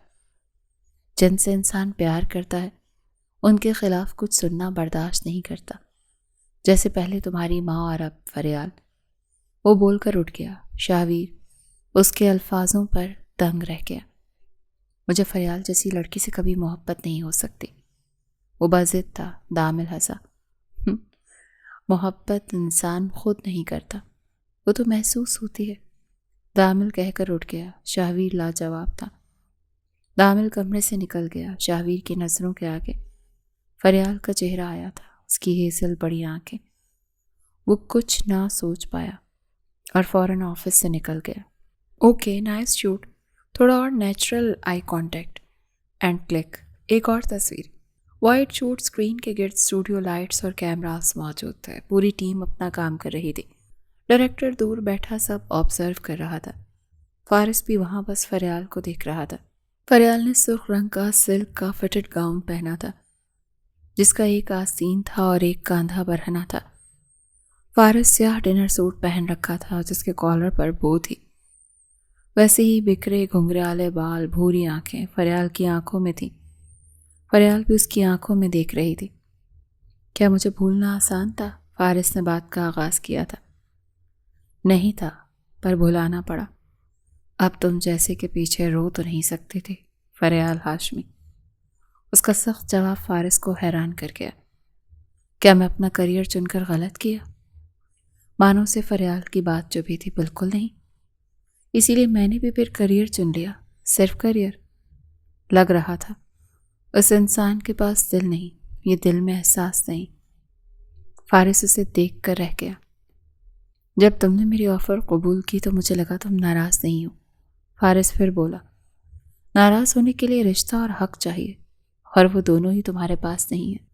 جن سے انسان پیار کرتا ہے ان کے خلاف کچھ سننا برداشت نہیں کرتا، جیسے پہلے تمہاری ماں اور اب فریال۔ وہ بول کر اٹھ گیا۔ شاہویر اس کے الفاظوں پر دنگ رہ گیا۔ مجھے فریال جیسی لڑکی سے کبھی محبت نہیں ہو سکتی۔ وہ باضد تھا۔ دامل ہنسا، محبت انسان خود نہیں کرتا، وہ تو محسوس ہوتی ہے۔ دامل کہہ کر اٹھ گیا۔ شاہویر لاجواب تھا۔ دامل کمرے سے نکل گیا۔ شاہویر کی نظروں کے آگے فریال کا چہرہ آیا تھا، اس کی ہیزل بڑی آنکھیں۔ وہ کچھ نہ سوچ پایا اور فوراً آفس سے نکل گیا۔ اوکے، نائس شوٹ، تھوڑا اور natural eye contact and click. ایک اور تصویر۔ وائٹ شوٹ سکرین کے گرد اسٹوڈیو لائٹس اور کیمراز موجود تھے۔ پوری ٹیم اپنا کام کر رہی تھی۔ ڈائریکٹر دور بیٹھا سب آبزرو کر رہا تھا۔ فارس بھی وہاں بس فریال کو دیکھ رہا تھا۔ فریال نے سرخ رنگ کا سلک کا فٹڈ گاؤن پہنا تھا، جس کا ایک آستین تھا اور ایک کاندھا برہنہ تھا۔ فارس سیاہ ڈنر سوٹ پہن رکھا تھا جس کے کالر پر بو تھی۔ ویسے ہی بکھرے گھنگریالے بال، بھوری آنکھیں فریال کی آنکھوں میں تھیں۔ فریال بھی اس کی آنکھوں میں دیکھ رہی تھی۔ کیا مجھے بھولنا آسان تھا؟ فارس نے بات کا آغاز کیا تھا۔ نہیں تھا، پر بھلانا پڑا۔ اب تم جیسے کہ پیچھے رو تو نہیں سکتی تھی فریال ہاشمی۔ اس کا سخت جواب فارس کو حیران کر گیا۔ کیا میں اپنا کریئر چن کر غلط کیا؟ مانو سے فریال کی بات جو بھی تھی بالکل نہیں۔ اسی لیے میں نے بھی پھر کریئر چن لیا، صرف کریئر۔ لگ رہا تھا اس انسان کے پاس دل نہیں، یہ دل میں احساس نہیں۔ فارس اسے دیکھ کر رہ گیا۔ جب تم نے میری آفر قبول کی تو مجھے لگا تم ناراض نہیں ہو۔ فارس پھر بولا، ناراض ہونے کے لیے رشتہ اور حق چاہیے، اور وہ دونوں ہی تمہارے پاس نہیں ہیں۔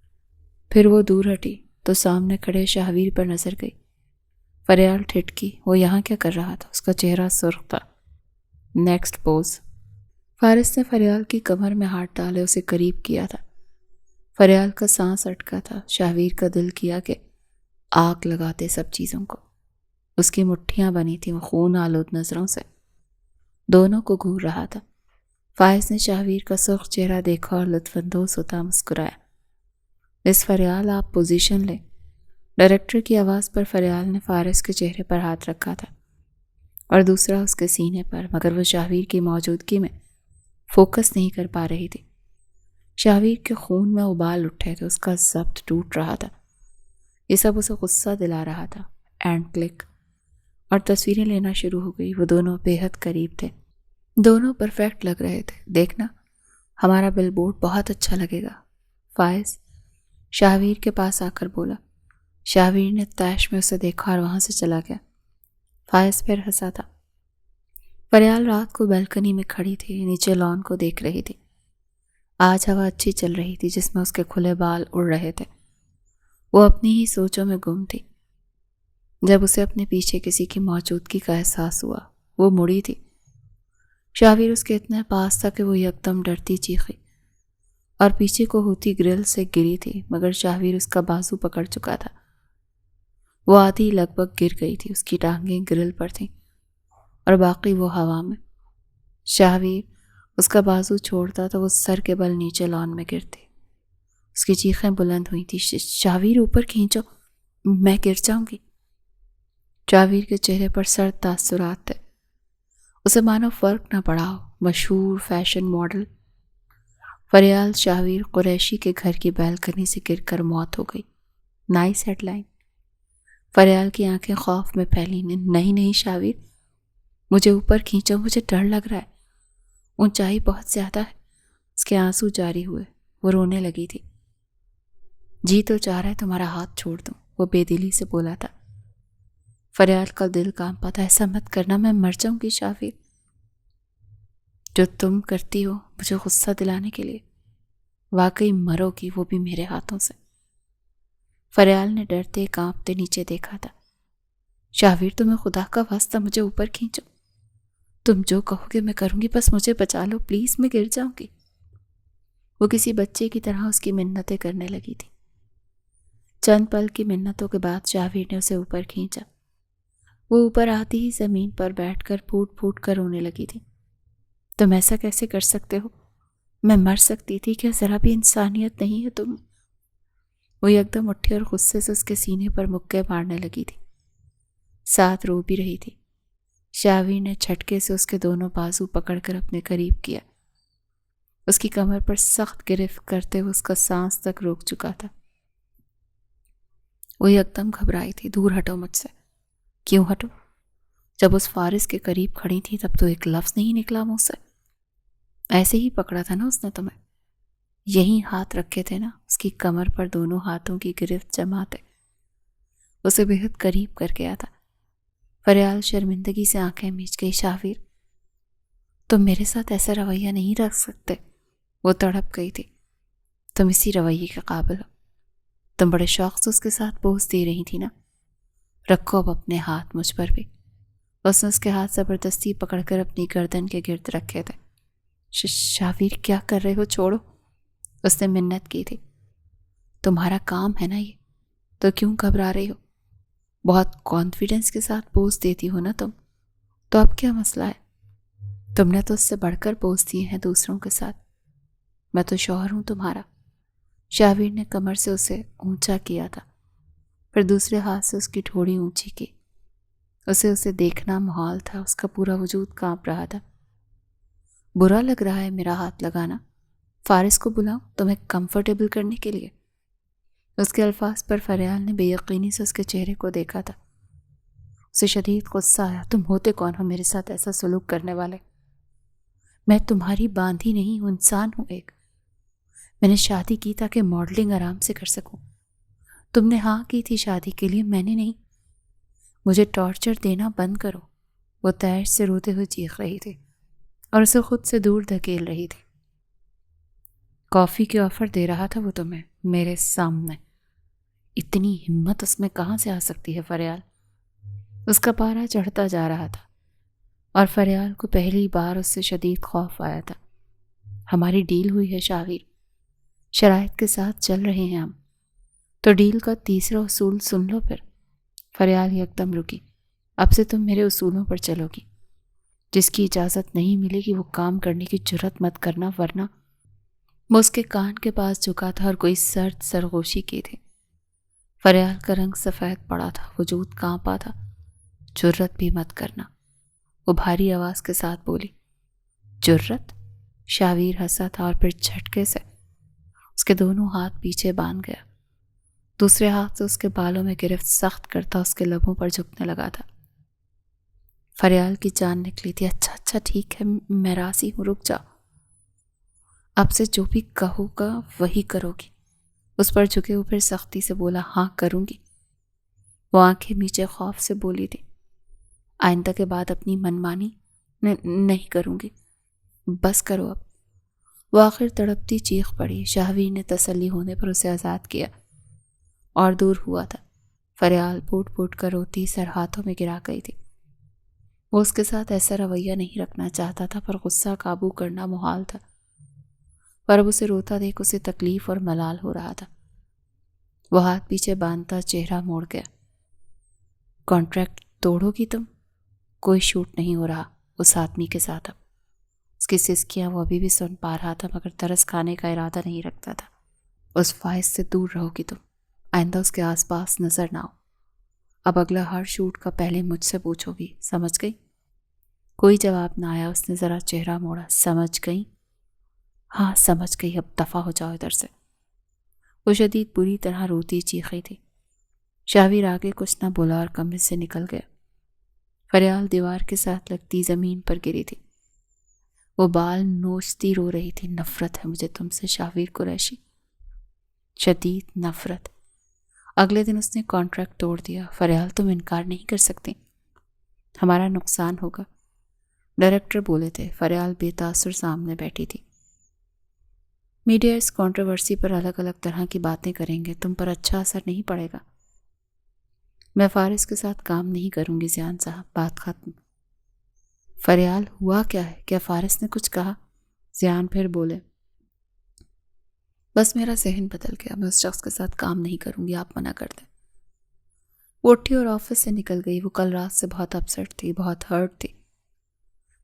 پھر وہ دور ہٹی تو سامنے کھڑے شاہویر پر نظر گئی۔ فریال ٹھٹکی۔ وہ یہاں کیا کر رہا تھا؟ اس کا چہرہ سرخ تھا۔ Next pose. فارس نے فریال کی کمر میں ہاتھ ڈالے اسے قریب کیا تھا۔ فریال کا سانس اٹکا تھا۔ شاہویر کا دل کیا کہ آگ لگاتے سب چیزوں کو۔ اس کی مٹھیاں بنی تھیں، وہ خون آلود نظروں سے دونوں کو گھور رہا تھا۔ فائز نے شاہویر کا سرخ چہرہ دیکھا اور لطف اندوز ہوتا مسکرایا۔ مس فریال، آپ پوزیشن لیں۔ ڈائریکٹر کی آواز پر فریال نے فارس کے چہرے پر ہاتھ رکھا تھا اور دوسرا اس کے سینے پر، مگر وہ شاہویر کی موجودگی میں فوکس نہیں کر پا رہی تھی۔ شاہویر کے خون میں ابال اٹھے تھے، اس کا ضبط ٹوٹ رہا تھا۔ یہ سب اسے غصہ دلا رہا تھا۔ اینڈ کلک، اور تصویریں لینا شروع ہو گئی۔ وہ دونوں بے حد قریب تھے، دونوں پرفیکٹ لگ رہے تھے۔ دیکھنا، ہمارا بل بورڈ بہت اچھا لگے گا۔ فائز شاہویر کے پاس آ کر بولا۔ شاہویر نے تیش میں اسے دیکھا اور وہاں سے چلا گیا۔ فائز پھر ہنسا تھا۔ فریال رات کو بیلکنی میں کھڑی تھی، نیچے لان کو دیکھ رہی تھی۔ آج ہوا اچھی چل رہی تھی جس میں اس کے کھلے بال اڑ رہے تھے۔ وہ اپنی ہی سوچوں میں گم تھی۔ جب اسے اپنے پیچھے کسی کی موجودگی کا احساس ہوا، وہ مڑی تھی۔ شاہویر اس کے اتنے پاس تھا کہ وہ یکدم ڈرتی چیخی اور پیچھے کو ہوتی گرل سے گری تھی، مگر شاہویر اس کا بازو پکڑ چکا تھا۔ وہ آدھی لگ بھگ گر گئی تھی، اس کی ٹانگیں گرل پر تھیں اور باقی وہ ہوا میں۔ شاہویر اس کا بازو چھوڑتا تو وہ سر کے بل نیچے لان میں گرتی۔ اس کی چیخیں بلند ہوئی تھی، شاہویر اوپر کھینچو، میں گر جاؤں گی۔ شاہویر کے چہرے پر سرد تاثرات تھے، اسے مانو فرق نہ پڑا ہو۔ مشہور فیشن ماڈل فریال شاہویر قریشی کے گھر کی بیلکنی سے گر کر موت ہو گئی۔ Nice head line. فریال کی آنکھیں خوف میں پھیلی۔ نہیں شاہویر، مجھے اوپر کھینچو، مجھے ڈر لگ رہا ہے، اونچائی بہت زیادہ ہے۔ اس کے آنسو جاری ہوئے، وہ رونے لگی تھی۔ جی تو چاہ رہا ہے تمہارا ہاتھ چھوڑ دوں، وہ بے دلی سے بولا تھا۔ فریال کا دل کانپا تھا۔ ایسا مت کرنا، میں مر جاؤں گی شاہویر۔ جو تم کرتی ہو مجھے غصہ دلانے کے لیے، واقعی مرو گی، وہ بھی میرے ہاتھوں سے۔ فریال نے ڈرتے کانپتے نیچے دیکھا تھا۔ شاویر تمہیں خدا کا واسطہ مجھے اوپر کھینچو، تم جو کہو گے میں کروں گی، بس مجھے بچا لو پلیز، میں گر جاؤں گی۔ وہ کسی بچے کی طرح اس کی منتیں کرنے لگی تھی۔ چند پل کی منتوں کے بعد شاویر نے اسے اوپر کھینچا۔ وہ اوپر آتی ہی زمین پر بیٹھ کر پھوٹ پھوٹ کر رونے لگی تھی۔ تم ایسا کیسے کر سکتے ہو؟ میں مر سکتی تھی، کیا ذرا بھی انسانیت نہیں ہے تم؟ وہ یکدم اٹھی اور غصے سے اس کے سینے پر مکے مارنے لگی تھی، ساتھ رو بھی رہی تھی۔ شاویر نے جھٹکے سے اس کے دونوں بازو پکڑ کر اپنے قریب کیا۔ اس کی کمر پر سخت گرفت کرتے ہوئے اس کا سانس تک روک چکا تھا۔ وہ یکدم گھبرائی تھی۔ دور ہٹو مجھ سے۔ کیوں ہٹو؟ جب اس فارس کے قریب کھڑی تھی تب تو ایک لفظ نہیں نکلا منہ سے۔ ایسے ہی پکڑا تھا نا اس نے تمہیں، یہی ہاتھ رکھے تھے نا اس کی کمر پر، دونوں ہاتھوں کی گرفت جماتے اسے بے حد قریب کر گیا تھا۔ فریال شرمندگی سے آنکھیں میچ گئی۔ شاویر تم میرے ساتھ ایسا رویہ نہیں رکھ سکتے۔ وہ تڑپ گئی تھی۔ تم اسی رویے کے قابل ہو، تم بڑے شوق سے اس کے ساتھ پوز دے رہی تھی نا، رکھو اب اپنے ہاتھ مجھ پر بھی۔ اس نے اس کے ہاتھ زبردستی پکڑ کر اپنی گردن کے گرد رکھے تھے۔ شاویر کیا کر رہے ہو؟ چھوڑو، اس نے منت کی تھی۔ تمہارا کام ہے نا یہ، تو کیوں گھبرا رہی ہو؟ بہت کانفیڈنس کے ساتھ پوز دیتی ہو نا تم، تو اب کیا مسئلہ ہے؟ تم نے تو اس سے بڑھ کر پوز دیے ہیں دوسروں کے ساتھ، میں تو شوہر ہوں تمہارا۔ شاویر نے کمر سے اسے اونچا کیا تھا، پھر دوسرے ہاتھ سے اس کی ٹھوڑی اونچی کی۔ اسے دیکھنا محال تھا، اس کا پورا وجود کانپ رہا تھا۔ برا لگ رہا ہے میرا ہاتھ لگانا؟ فارس کو بلاؤں تمہیں کمفرٹیبل کرنے کے لیے؟ اس کے الفاظ پر فریال نے بے یقینی سے اس کے چہرے کو دیکھا تھا۔ اسے شدید غصہ آیا۔ تم ہوتے کون ہو میرے ساتھ ایسا سلوک کرنے والے؟ میں تمہاری باندھی نہیں ہوں، انسان ہوں ایک۔ میں نے شادی کی تاکہ ماڈلنگ آرام سے کر سکوں۔ تم نے ہاں کی تھی شادی کے لیے، میں نے نہیں۔ مجھے ٹارچر دینا بند کرو۔ وہ تیش سے روتے ہوئے چیخ رہی تھی اور اسے خود سے دور دھکیل رہی تھی۔ کافی کی آفر دے رہا تھا وہ تمہیں میرے سامنے، اتنی ہمت اس میں کہاں سے آ سکتی ہے فریال؟ اس کا پارا چڑھتا جا رہا تھا اور فریال کو پہلی بار اس سے شدید خوف آیا تھا۔ ہماری ڈیل ہوئی ہے شاویر، شرائط کے ساتھ چل رہے ہیں ہم، تو ڈیل کا تیسرا اصول سن لو پھر۔ فریال یکدم رکی۔ اب سے تم میرے اصولوں پر چلو گی، جس کی اجازت نہیں ملے گی وہ کام کرنے کی جرات مت کرنا، ورنہ۔ وہ اس کے کان کے پاس جھکا تھا اور کوئی سرد سرگوشی کی تھی۔ فریال کا رنگ سفید پڑا تھا، وجود کانپا تھا۔ جرات بھی مت کرنا، وہ بھاری آواز کے ساتھ بولی۔ جرات؟ شاویر ہنسا تھا اور پھر جھٹکے سے اس کے دونوں ہاتھ پیچھے باندھ گیا۔ دوسرے ہاتھ سے اس کے بالوں میں گرفت سخت کرتا اس کے لبوں پر جھکنے لگا تھا۔ فریال کی جان نکلی تھی۔ اچھا ٹھیک ہے، میں راضی ہوں، رک جا۔ اب سے جو بھی کہو گا وہی کرو گی۔ اس پر جھکے ہوئے پھر سختی سے بولا۔ ہاں کروں گی۔ وہ آنکھیں میچے خوف سے بولی تھی۔ آئندہ کے بعد اپنی منمانی نہیں کروں گی، بس کرو اب۔ وہ آخر تڑپتی چیخ پڑی۔ شاویر نے تسلی ہونے پر اسے آزاد کیا اور دور ہوا تھا۔ فریال پھوٹ پھوٹ کر روتی سر ہاتھوں میں گرا گئی تھی۔ وہ اس کے ساتھ ایسا رویہ نہیں رکھنا چاہتا تھا، پر غصہ قابو کرنا محال تھا۔ پر اب اسے روتا دیکھ اسے تکلیف اور ملال ہو رہا تھا۔ وہ ہاتھ پیچھے باندھتا چہرہ موڑ گیا۔ کانٹریکٹ توڑو گی تم؟ کوئی شوٹ نہیں ہو رہا اس آدمی کے ساتھ اب۔ اس کی سسکیاں وہ ابھی بھی سن پا رہا تھا، مگر ترس کھانے کا ارادہ نہیں رکھتا تھا۔ اس فائز سے دور رہو گی تم، آئندہ اس کے آس پاس نظر نہ آؤ۔ اب اگلا ہر شوٹ کا پہلے مجھ سے پوچھو گی، سمجھ گئی؟ کوئی جواب نہ آیا۔ اس نے ذرا چہرہ موڑا۔ سمجھ گئی؟ ہاں سمجھ گئی، اب دفع ہو جاؤ ادھر سے۔ وہ شدید بری طرح روتی چیخی تھی۔ شاویر آگے کچھ نہ بولا اور کمرے سے نکل گیا۔ فریال دیوار کے ساتھ لگتی زمین پر گری تھی۔ وہ بال نوچتی رو رہی تھی۔ نفرت ہے مجھے تم سے شاویر قریشی، شدید نفرت۔ اگلے دن اس نے کانٹریکٹ توڑ دیا۔ فریال تم انکار نہیں کر سکتی، ہمارا نقصان ہوگا، ڈائریکٹر بولے تھے۔ فریال بے تاثر سامنے بیٹھی تھی۔ میڈیا اس کنٹروورسی پر الگ الگ طرح کی باتیں کریں گے، تم پر اچھا اثر نہیں پڑے گا۔ میں فارس کے ساتھ کام نہیں کروں گی زیان صاحب، بات ختم۔ فریال ہوا کیا ہے؟ کیا فارس نے کچھ کہا؟ زیان پھر بولے، بس میرا ذہن بدل گیا، میں اس شخص کے ساتھ کام نہیں کروں گی، آپ منع کر دیں۔ وہ اٹھی اور آفس سے نکل گئی۔ وہ کل رات سے بہت اپسٹ تھی، بہت ہرٹ تھی۔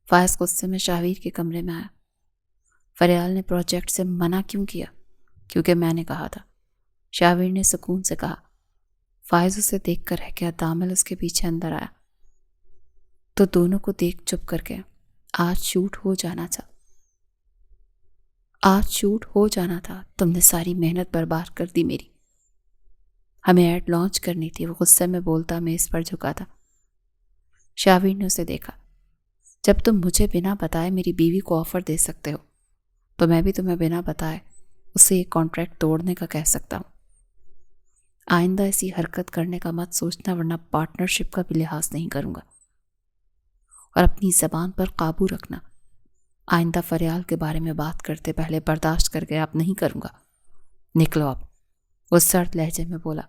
فائز غصے میں شاویر کے کمرے میں آیا۔ فریال نے پروجیکٹ سے منع کیوں کیا؟ کیونکہ میں نے کہا تھا، شاویر نے سکون سے کہا۔ فائز اسے دیکھ کر رہ گیا۔ دامل اس کے پیچھے اندر آیا تو دونوں کو دیکھ چپ کر گیا۔ آج شوٹ ہو جانا تھا، تم نے ساری محنت برباد کر دی میری۔ ہمیں ایڈ لانچ کرنی تھی۔ وہ غصے میں بولتا میز پر جھکا تھا۔ شاویر نے اسے دیکھا۔ جب تم مجھے بنا بتائے میری بیوی کو آفر دے سکتے ہو تو میں بھی تمہیں بنا بتائے اسے یہ کانٹریکٹ توڑنے کا کہہ سکتا ہوں۔ آئندہ ایسی حرکت کرنے کا مت سوچنا، ورنہ پارٹنرشپ کا بھی لحاظ نہیں کروں گا۔ اور اپنی زبان پر قابو رکھنا۔ آئندہ فریال کے بارے میں بات کرتے پہلے برداشت کر گیا، اب نہیں کروں گا، نکلو اب۔ وہ سرد لہجے میں بولا۔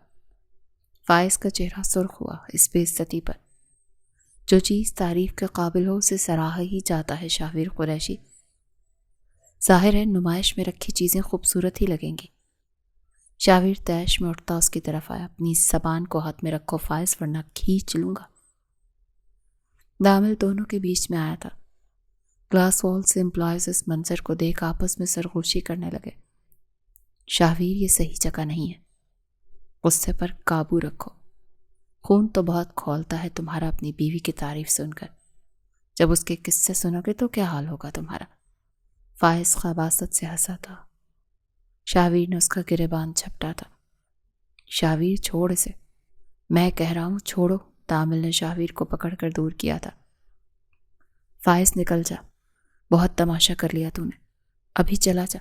فائز کا چہرہ سرخ ہوا اس بے عزتی پر۔ جو چیز تعریف کے قابل ہو اسے سراہا ہی جاتا ہے شاویر قریشی۔ ظاہر ہے نمائش میں رکھی چیزیں خوبصورت ہی لگیں گی۔ شاویر تیش میں اٹھتا اس کی طرف آیا۔ اپنی زبان کو ہاتھ میں رکھو فائز، ورنہ کھینچ لوں گا۔ دامل دونوں کے بیچ میں آیا تھا۔ گلاس وال سے امپلائیز اس منظر کو دیکھ آپس میں سرگوشی کرنے لگے۔ شاویر، یہ صحیح جگہ نہیں ہے، غصے پر قابو رکھو۔ خون تو بہت کھولتا ہے تمہارا اپنی بیوی کی تعریف سن کر، جب اس کے قصے سنو گے تو کیا حال ہوگا تمہارا؟ فائز خباثت سے ہنسا تھا۔ شاویر نے اس کا گریبان جھپٹا تھا۔ شاویر چھوڑ اسے، میں کہہ رہا ہوں چھوڑو۔ دامل نے شاویر کو پکڑ کر دور کیا تھا۔ فائز نکل جا، بہت تماشا کر لیا تو نے، ابھی چلا جا۔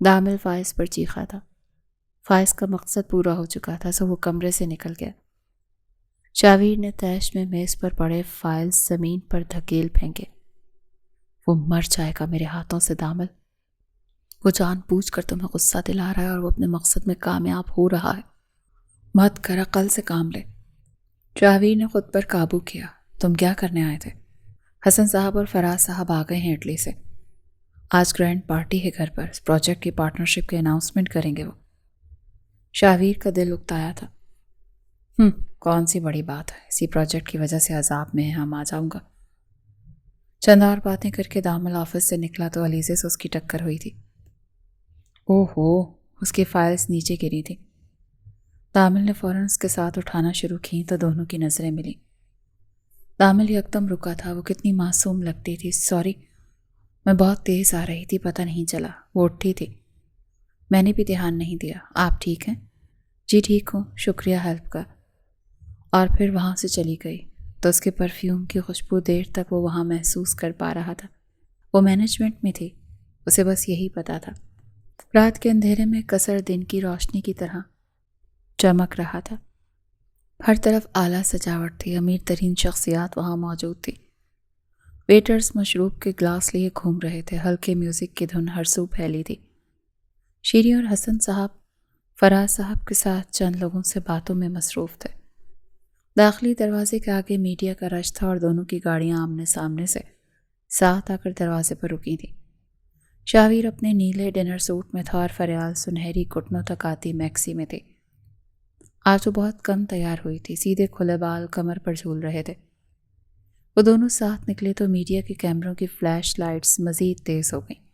دامل فائز پر چیخا تھا۔ فائز کا مقصد پورا ہو چکا تھا، سو وہ کمرے سے نکل گیا۔ شاویر نے تیش میں میز پر پڑے فائلز زمین پر دھکیل پھینکے۔ وہ مر جائے گا میرے ہاتھوں سے دامل۔ وہ جان بوجھ کر تمہیں غصہ دلا رہا ہے اور وہ اپنے مقصد میں کامیاب ہو رہا ہے۔ مت کر، عقل سے کام لے۔ شاویر نے خود پر قابو کیا۔ تم کیا کرنے آئے تھے؟ حسن صاحب اور فراز صاحب آ گئے ہیں اٹلی سے۔ آج گرینڈ پارٹی ہے گھر پر، اس پروجیکٹ کی پارٹنرشپ کے اناؤنسمنٹ کریں گے وہ۔ شاویر کا دل اکتایا تھا۔ کون سی بڑی بات ہے، اسی پروجیکٹ کی وجہ سے عذاب میں ہم آ جاؤں گا۔ چند اور باتیں کر کے دامل آفس سے نکلا تو علیزے سے اس کی ٹکر ہوئی تھی۔ اوہو، اس کی فائلز نیچے گری تھی۔ دامل نے فوراً اس کے ساتھ اٹھانا شروع کی تو دونوں کی نظریں ملی۔ دامل یکدم رکا تھا۔ وہ کتنی معصوم لگتی تھی۔ سوری، میں بہت تیز آ رہی تھی، پتہ نہیں چلا۔ وہ اٹھی تھی۔ میں نے بھی دھیان نہیں دیا۔ آپ ٹھیک ہیں؟ جی ٹھیک ہوں، شکریہ ہیلپ کا۔ اور پھر وہاں سے چلی گئی تو اس کے پرفیوم کی خوشبو دیر تک وہ وہاں محسوس کر پا رہا تھا۔ وہ مینجمنٹ میں تھی، اسے بس یہی پتا تھا۔ رات کے اندھیرے میں قصر دن کی روشنی کی طرح چمک رہا تھا۔ ہر طرف اعلیٰ سجاوٹ تھی، امیر ترین شخصیات وہاں موجود تھی۔ ویٹرز مشروب کے گلاس لیے گھوم رہے تھے، ہلکے میوزک کی دھن ہر سو پھیلی تھی۔ شیری اور حسن صاحب فراز صاحب کے ساتھ چند لوگوں سے باتوں میں مصروف تھے۔ داخلی دروازے کے آگے میڈیا کا رش تھا اور دونوں کی گاڑیاں آمنے سامنے سے ساتھ آ کر دروازے پر رکی تھیں۔ شاویر اپنے نیلے ڈنر سوٹ میں تھا اور فریال سنہری گھٹنوں تک آتی میکسی میں تھی۔ آج وہ بہت کم تیار ہوئی تھی، سیدھے کھلے بال کمر پر جھول رہے تھے۔ وہ دونوں ساتھ نکلے تو میڈیا کے کیمروں کی فلیش لائٹس مزید تیز ہو گئیں۔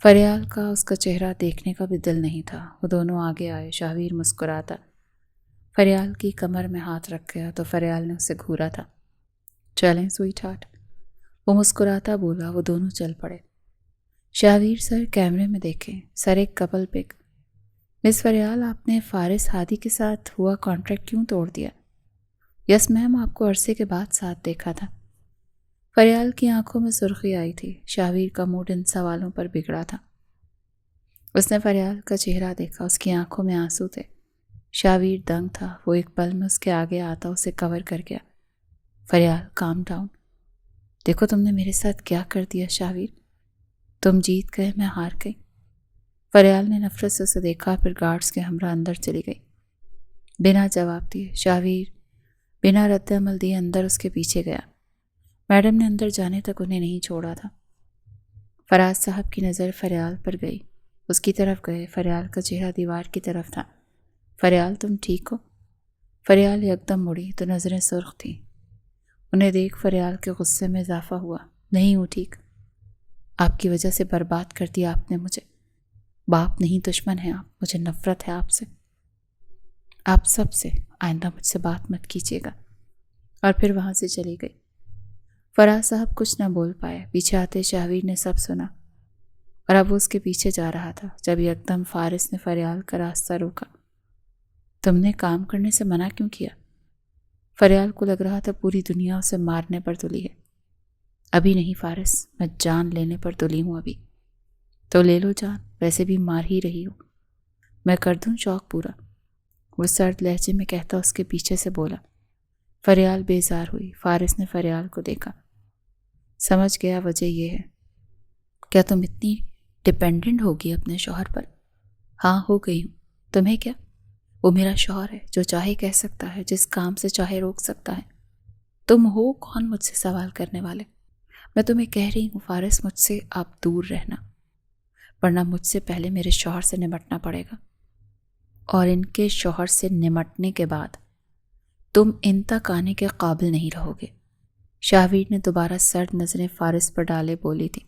فریال کا اس کا چہرہ دیکھنے کا بھی دل نہیں تھا۔ وہ دونوں آگے آئے۔ شاویر مسکراتا فریال کی کمر میں ہاتھ رکھ گیا تو فریال نے اسے گھورا تھا۔ چلیں سوئٹ ہارٹ، وہ مسکراتا بولا۔ وہ دونوں چل پڑے۔ شاویر سر کیمرے میں دیکھیں، سر ایک کپل پک۔ مس فریال، آپ نے فارس ہادی کے ساتھ ہوا کانٹریکٹ کیوں توڑ دیا؟ یس میم، آپ کو عرصے کے بعد ساتھ دیکھا تھا۔ فریال کی آنکھوں میں سرخی آئی تھی۔ شاویر کا موڈ ان سوالوں پر بگڑا تھا۔ اس نے فریال کا چہرہ دیکھا، اس کی آنکھوں میں آنسو تھے۔ شاویر دنگ تھا۔ وہ ایک پل میں اس کے آگے آتا اسے کور کر گیا۔ Faryal, calm down. دیکھو تم نے میرے ساتھ کیا کر دیا شاویر، تم جیت گئے، میں ہار گئی۔ فریال نے نفرت سے اسے دیکھا، پھر گارڈز کے ہمراہ اندر چلی گئی۔ بنا جواب دیے شاہویر بنا رد عمل دیے اندر اس کے پیچھے گیا۔ میڈم نے اندر جانے تک انہیں نہیں چھوڑا تھا۔ فراز صاحب کی نظر فریال پر گئی، اس کی طرف گئے۔ فریال کا چہرہ دیوار کی طرف تھا۔ فریال تم ٹھیک ہو؟ فریال یکدم مڑی تو نظریں سرخ تھیں۔ انہیں دیکھ فریال کے غصے میں اضافہ ہوا۔ نہیں ہوں ٹھیک، آپ کی وجہ سے برباد کر دیا آپ نے مجھے۔ باپ نہیں دشمن ہیں آپ، مجھے نفرت ہے آپ سے، آپ سب سے۔ آئندہ مجھ سے بات مت کیجیے گا۔ اور پھر وہاں سے چلی گئی۔ فراز صاحب کچھ نہ بول پائے۔ پیچھے آتے شاہویر نے سب سنا اور اب وہ اس کے پیچھے جا رہا تھا جب یکدم فارس نے فریال کا راستہ روکا۔ تم نے کام کرنے سے منع کیوں کیا؟ فریال کو لگ رہا تھا پوری دنیا اسے مارنے پر تلی ہے۔ ابھی نہیں فارس، میں جان لینے پر تلی ہوں ابھی۔ تو لے لو جان، ویسے بھی مار ہی رہی ہوں، میں کر دوں شوق پورا، وہ سرد لہجے میں کہتا اس کے پیچھے سے بولا۔ فریال بیزار ہوئی۔ فارس نے فریال کو دیکھا۔ سمجھ گیا وجہ یہ ہے۔ کیا تم اتنی ڈیپینڈنٹ ہوگی اپنے شوہر پر؟ ہاں ہو گئی ہوں، تمہیں کیا؟ وہ میرا شوہر ہے، جو چاہے کہہ سکتا ہے، جس کام سے چاہے روک سکتا ہے۔ تم ہو کون مجھ سے سوال کرنے والے؟ میں تمہیں کہہ رہی ہوں فارس، مجھ سے آپ دور رہنا، ورنہ مجھ سے پہلے میرے شوہر سے نمٹنا پڑے گا، اور ان کے شوہر سے نمٹنے کے بعد تم ان تک آنے کے قابل نہیں رہو گے۔ شاہویر نے دوبارہ سرد نظریں فارس پر ڈالے بولی تھی۔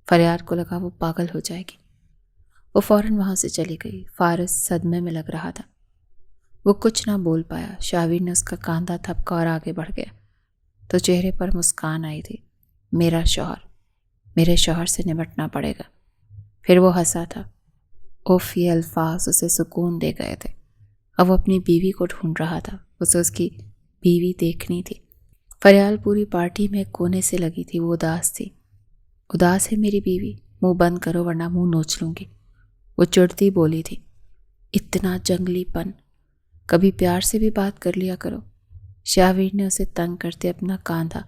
فریال کو لگا وہ پاگل ہو جائے گی۔ وہ فوراً وہاں سے چلی گئی۔ فارس صدمے میں لگ رہا تھا، وہ کچھ نہ بول پایا۔ شاہویر نے اس کا کاندھا تھپکا اور آگے بڑھ گیا تو چہرے پر مسکان آئی تھی۔ میرا شوہر، میرے شوہر سے نمٹنا پڑے گا۔ پھر وہ ہنسا تھا۔ اوف، یہ الفاظ اسے سکون دے گئے تھے۔ اب وہ اپنی بیوی کو ڈھونڈ رہا تھا، اسے اس کی بیوی دیکھنی تھی۔ فریال پوری پارٹی میں ایک کونے سے لگی تھی، وہ اداس تھی۔ اداس ہے میری بیوی؟ منہ بند کرو ورنہ منہ نوچ لوں گی، وہ چڑھتی بولی تھی۔ اتنا جنگلی پن، کبھی پیار سے بھی بات کر لیا کرو۔ شاہویر نے اسے تنگ کرتے اپنا کاندھا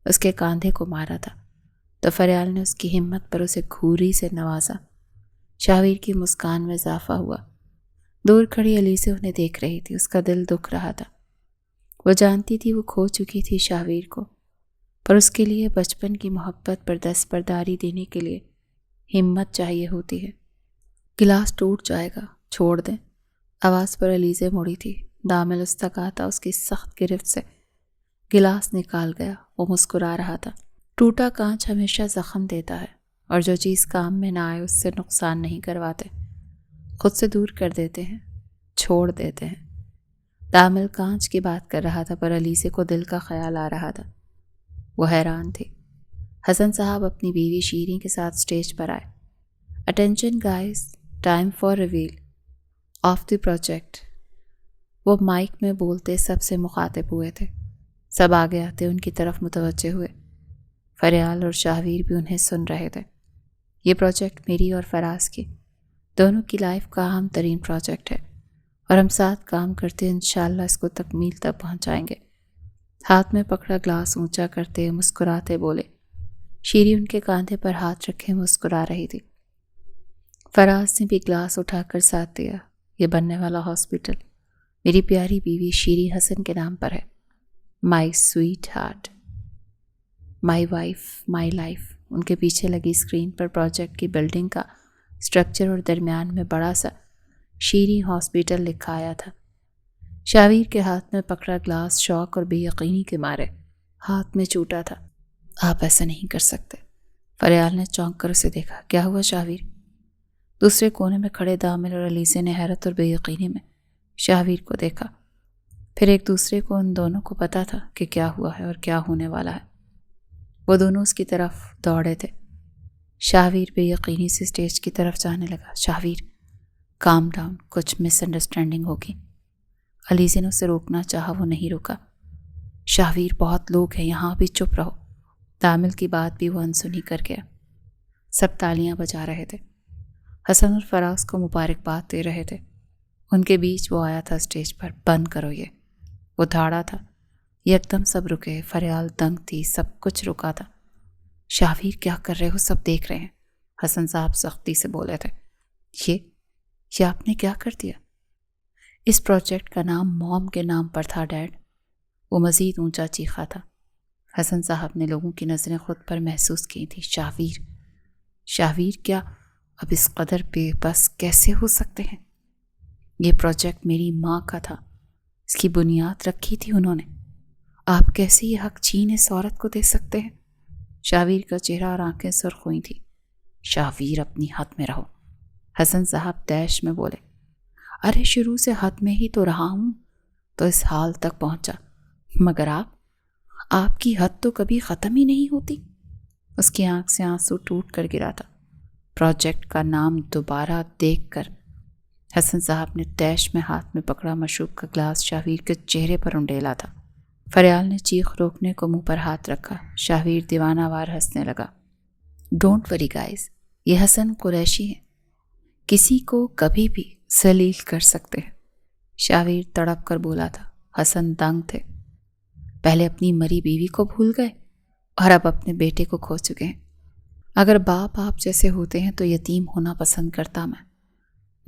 اس کے کاندھے کو مارا تھا تو فریال نے اس کی ہمت پر اسے گھوری سے نوازا۔ شاہویر کی مسکان میں اضافہ ہوا۔ دور کھڑی علیزہ انہیں دیکھ رہی تھی، اس کا دل دکھ رہا تھا۔ وہ جانتی تھی وہ کھو چکی تھی شاہویر کو، پر اس کے لیے بچپن کی محبت پر دستبرداری دینے کے لیے ہمت چاہیے ہوتی ہے۔ گلاس ٹوٹ جائے گا، چھوڑ دیں، آواز پر علیزہ مڑی تھی۔ دامل اس تک آتا اس کی سخت گرفت سے گلاس نکال گیا۔ وہ مسکرا رہا تھا۔ ٹوٹا کانچ ہمیشہ زخم دیتا ہے، اور جو چیز کام میں نہ آئے اس سے نقصان نہیں کرواتے، خود سے دور کر دیتے ہیں، چھوڑ دیتے ہیں۔ دامل کانچ کی بات کر رہا تھا، پر علیزہ کو دل کا خیال آ رہا تھا۔ وہ حیران تھی۔ حسن صاحب اپنی بیوی شیریں کے ساتھ سٹیج پر آئے۔ Attention guys, time for reveal of the project. وہ مائک میں بولتے سب سے مخاطب ہوئے تھے۔ سب آگے آتے ان کی طرف متوجہ ہوئے۔ فریال اور شاہویر بھی انہیں سن رہے تھے۔ یہ پروجیکٹ میری اور فراز کی دونوں کی لائف کا اہم ترین پروجیکٹ ہے، اور ہم ساتھ کام کرتے انشاءاللہ اس کو تکمیل تک پہنچائیں گے۔ ہاتھ میں پکڑا گلاس اونچا کرتے مسکراتے بولے۔ شیری ان کے کاندھے پر ہاتھ رکھے مسکرا رہی تھی۔ فراز نے بھی گلاس اٹھا کر ساتھ دیا۔ یہ بننے والا ہاسپٹل میری پیاری بیوی شیری حسن کے نام پر ہے۔ My sweetheart, my wife, my life. ان کے پیچھے لگی اسکرین پر پروجیکٹ کی بلڈنگ کا اسٹرکچر اور درمیان میں بڑا سا شیری ہاسپٹل لکھا آیا تھا۔ شاہویر کے ہاتھ میں پکڑا گلاس شوق اور بے یقینی کے مارے ہاتھ میں چوٹا تھا۔ آپ ایسا نہیں کر سکتے۔ فریال نے چونک کر اسے دیکھا۔ کیا ہوا شاہویر؟ دوسرے کونے میں کھڑے دامل اور علیزہ نے حیرت اور بے یقینی میں شاہویر کو دیکھا۔ پھر ایک دوسرے کو ان دونوں کو پتا تھا کہ کیا ہوا ہے اور کیا ہونے والا ہے۔ وہ دونوں اس کی طرف دوڑے تھے۔ شاہویر بے یقینی سے اسٹیج کی طرف جانے لگا۔ شاہویر کام ڈاؤن، کچھ مس انڈرسٹینڈنگ ہوگی۔ علیزہ نے اسے روکنا چاہا، وہ نہیں رکا۔ شاہویر بہت لوگ ہیں یہاں، بھی چپ رہو۔ دامل کی بات بھی وہ انسنی کر گیا۔ سب تالیاں بجا رہے تھے، حسن اور فراز کو مبارکباد دے رہے تھے۔ ان کے بیچ وہ آیا تھا اسٹیج پر۔ بند کرو یہ، وہ دھاڑا تھا۔ یکدم سب رکے۔ فریال دنگ تھی، سب کچھ رکا تھا۔ شاہویر کیا کر رہے ہو؟ سب دیکھ رہے ہیں، حسن صاحب سختی سے بولے تھے۔ یہ آپ نے کیا کر دیا؟ اس پروجیکٹ کا نام موم کے نام پر تھا ڈیڈ، وہ مزید اونچا چیخا تھا۔ حسن صاحب نے لوگوں کی نظریں خود پر محسوس کی تھی۔ شاہویر کیا اب اس قدر بے بس کیسے ہو سکتے ہیں؟ یہ پروجیکٹ میری ماں کا تھا، اس کی بنیاد رکھی تھی انہوں نے، آپ کیسے یہ حق چھین اس عورت کو دے سکتے ہیں؟ شاہویر کا چہرہ اور آنکھیں سرخ ہوئی تھی۔ شاہویر اپنی حد میں رہو، حسن صاحب دیش میں بولے۔ ارے شروع سے حد میں ہی تو رہا ہوں تو اس حال تک پہنچا، مگر آپ کی حد تو کبھی ختم ہی نہیں ہوتی۔ اس کی آنکھ سے آنسو ٹوٹ کر گرا تھا۔ پروجیکٹ کا نام دوبارہ دیکھ کر حسن صاحب نے تیش میں ہاتھ میں پکڑا مشروب کا گلاس شاہویر کے چہرے پر انڈیلا تھا۔ فریال نے چیخ روکنے کو منہ پر ہاتھ رکھا۔ شاہویر دیوانہ وار ہنسنے لگا۔ ڈونٹ وری گائز، یہ حسن قریشی ہے، کسی کو کبھی بھی ذلیل کر سکتے ہیں۔ شاہویر تڑپ کر بولا تھا۔ حسن دنگ تھے، پہلے اپنی مری بیوی کو بھول گئے اور اب اپنے بیٹے کو کھو چکے ہیں۔ اگر باپ آپ جیسے ہوتے ہیں تو یتیم ہونا پسند کرتا میں۔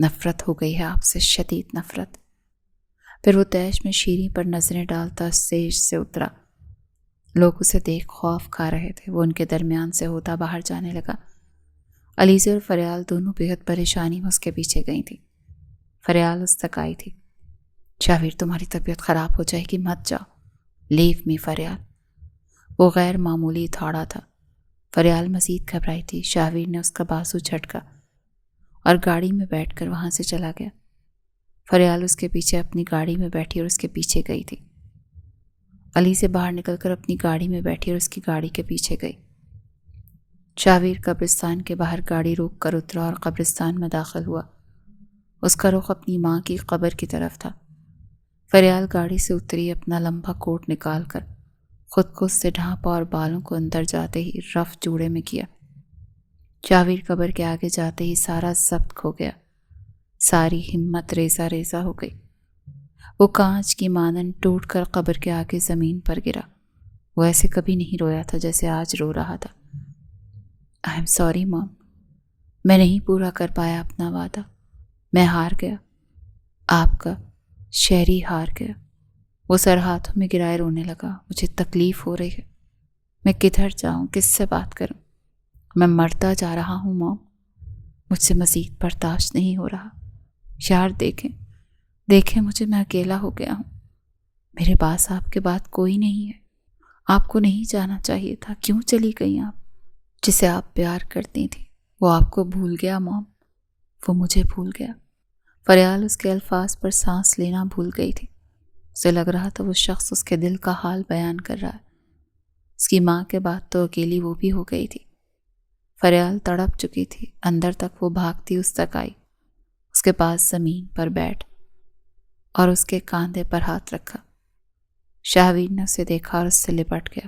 نفرت ہو گئی ہے آپ سے، شدید نفرت۔ پھر وہ تیش میں شیریں پر نظریں ڈالتا اسٹیج سے اترا۔ لوگ اسے دیکھ خوف کھا رہے تھے۔ وہ ان کے درمیان سے ہوتا باہر جانے لگا۔ علیزہ اور فریال دونوں بےحد پریشانی میں اس کے پیچھے گئی تھی۔ فریال اس تک آئی تھی۔ شاہویر تمہاری طبیعت خراب ہو جائے گی، مت جاؤ، لیو می فریال۔ وہ غیر معمولی تھوڑا تھا۔ فریال مزید گھبرائی تھی۔ شاہویر نے اس کا بازو جھٹکا اور گاڑی میں بیٹھ کر وہاں سے چلا گیا۔ فریال اس کے پیچھے اپنی گاڑی میں بیٹھی اور اس کے پیچھے گئی تھی۔ علی سے باہر نکل کر اپنی گاڑی میں بیٹھی اور اس کی گاڑی کے پیچھے گئی۔ شاہویر قبرستان کے باہر گاڑی روک کر اترا اور قبرستان میں داخل ہوا۔ اس کا رخ اپنی ماں کی قبر کی طرف تھا۔ فریال گاڑی سے اتری، اپنا لمبا کوٹ نکال کر خود کو اس سے ڈھانپا اور بالوں کو اندر جاتے ہی رف جوڑے میں کیا۔ شاہویر قبر کے آگے جاتے ہی سارا ضبط کھو گیا، ساری ہمت ریزہ ریزہ ہو گئی۔ وہ کانچ کی مانند ٹوٹ کر قبر کے آگے زمین پر گرا۔ وہ ایسے کبھی نہیں رویا تھا جیسے آج رو رہا تھا۔ آئی ایم سوری مام، میں نہیں پورا کر پایا اپنا وعدہ، میں ہار گیا، آپ کا شہری ہار گیا۔ وہ سر ہاتھوں میں گرائے رونے لگا۔ مجھے تکلیف ہو رہی ہے، میں کدھر جاؤں، کس سے بات کروں، میں مرتا جا رہا ہوں مام، مجھ سے مزید برداشت نہیں ہو رہا۔ یار دیکھیں مجھے، میں اکیلا ہو گیا ہوں، میرے پاس آپ کے بعد کوئی نہیں ہے۔ آپ کو نہیں جانا چاہیے تھا، کیوں چلی گئی آپ؟ جسے آپ پیار کرتی تھی وہ آپ کو بھول گیا مام، وہ مجھے بھول گیا۔ فریال اس کے الفاظ پر سانس لینا بھول گئی تھی۔ اسے لگ رہا تھا وہ شخص اس کے دل کا حال بیان کر رہا ہے۔ اس کی ماں کے بعد تو اکیلی وہ بھی ہو گئی تھی۔ فریال تڑپ چکی تھی۔ اندر تک وہ بھاگتی اس تک آئی، اس کے پاس زمین پر بیٹھ اور اس کے کاندھے پر ہاتھ رکھا۔ شاہویر نے اسے دیکھا اور اس سے لپٹ گیا۔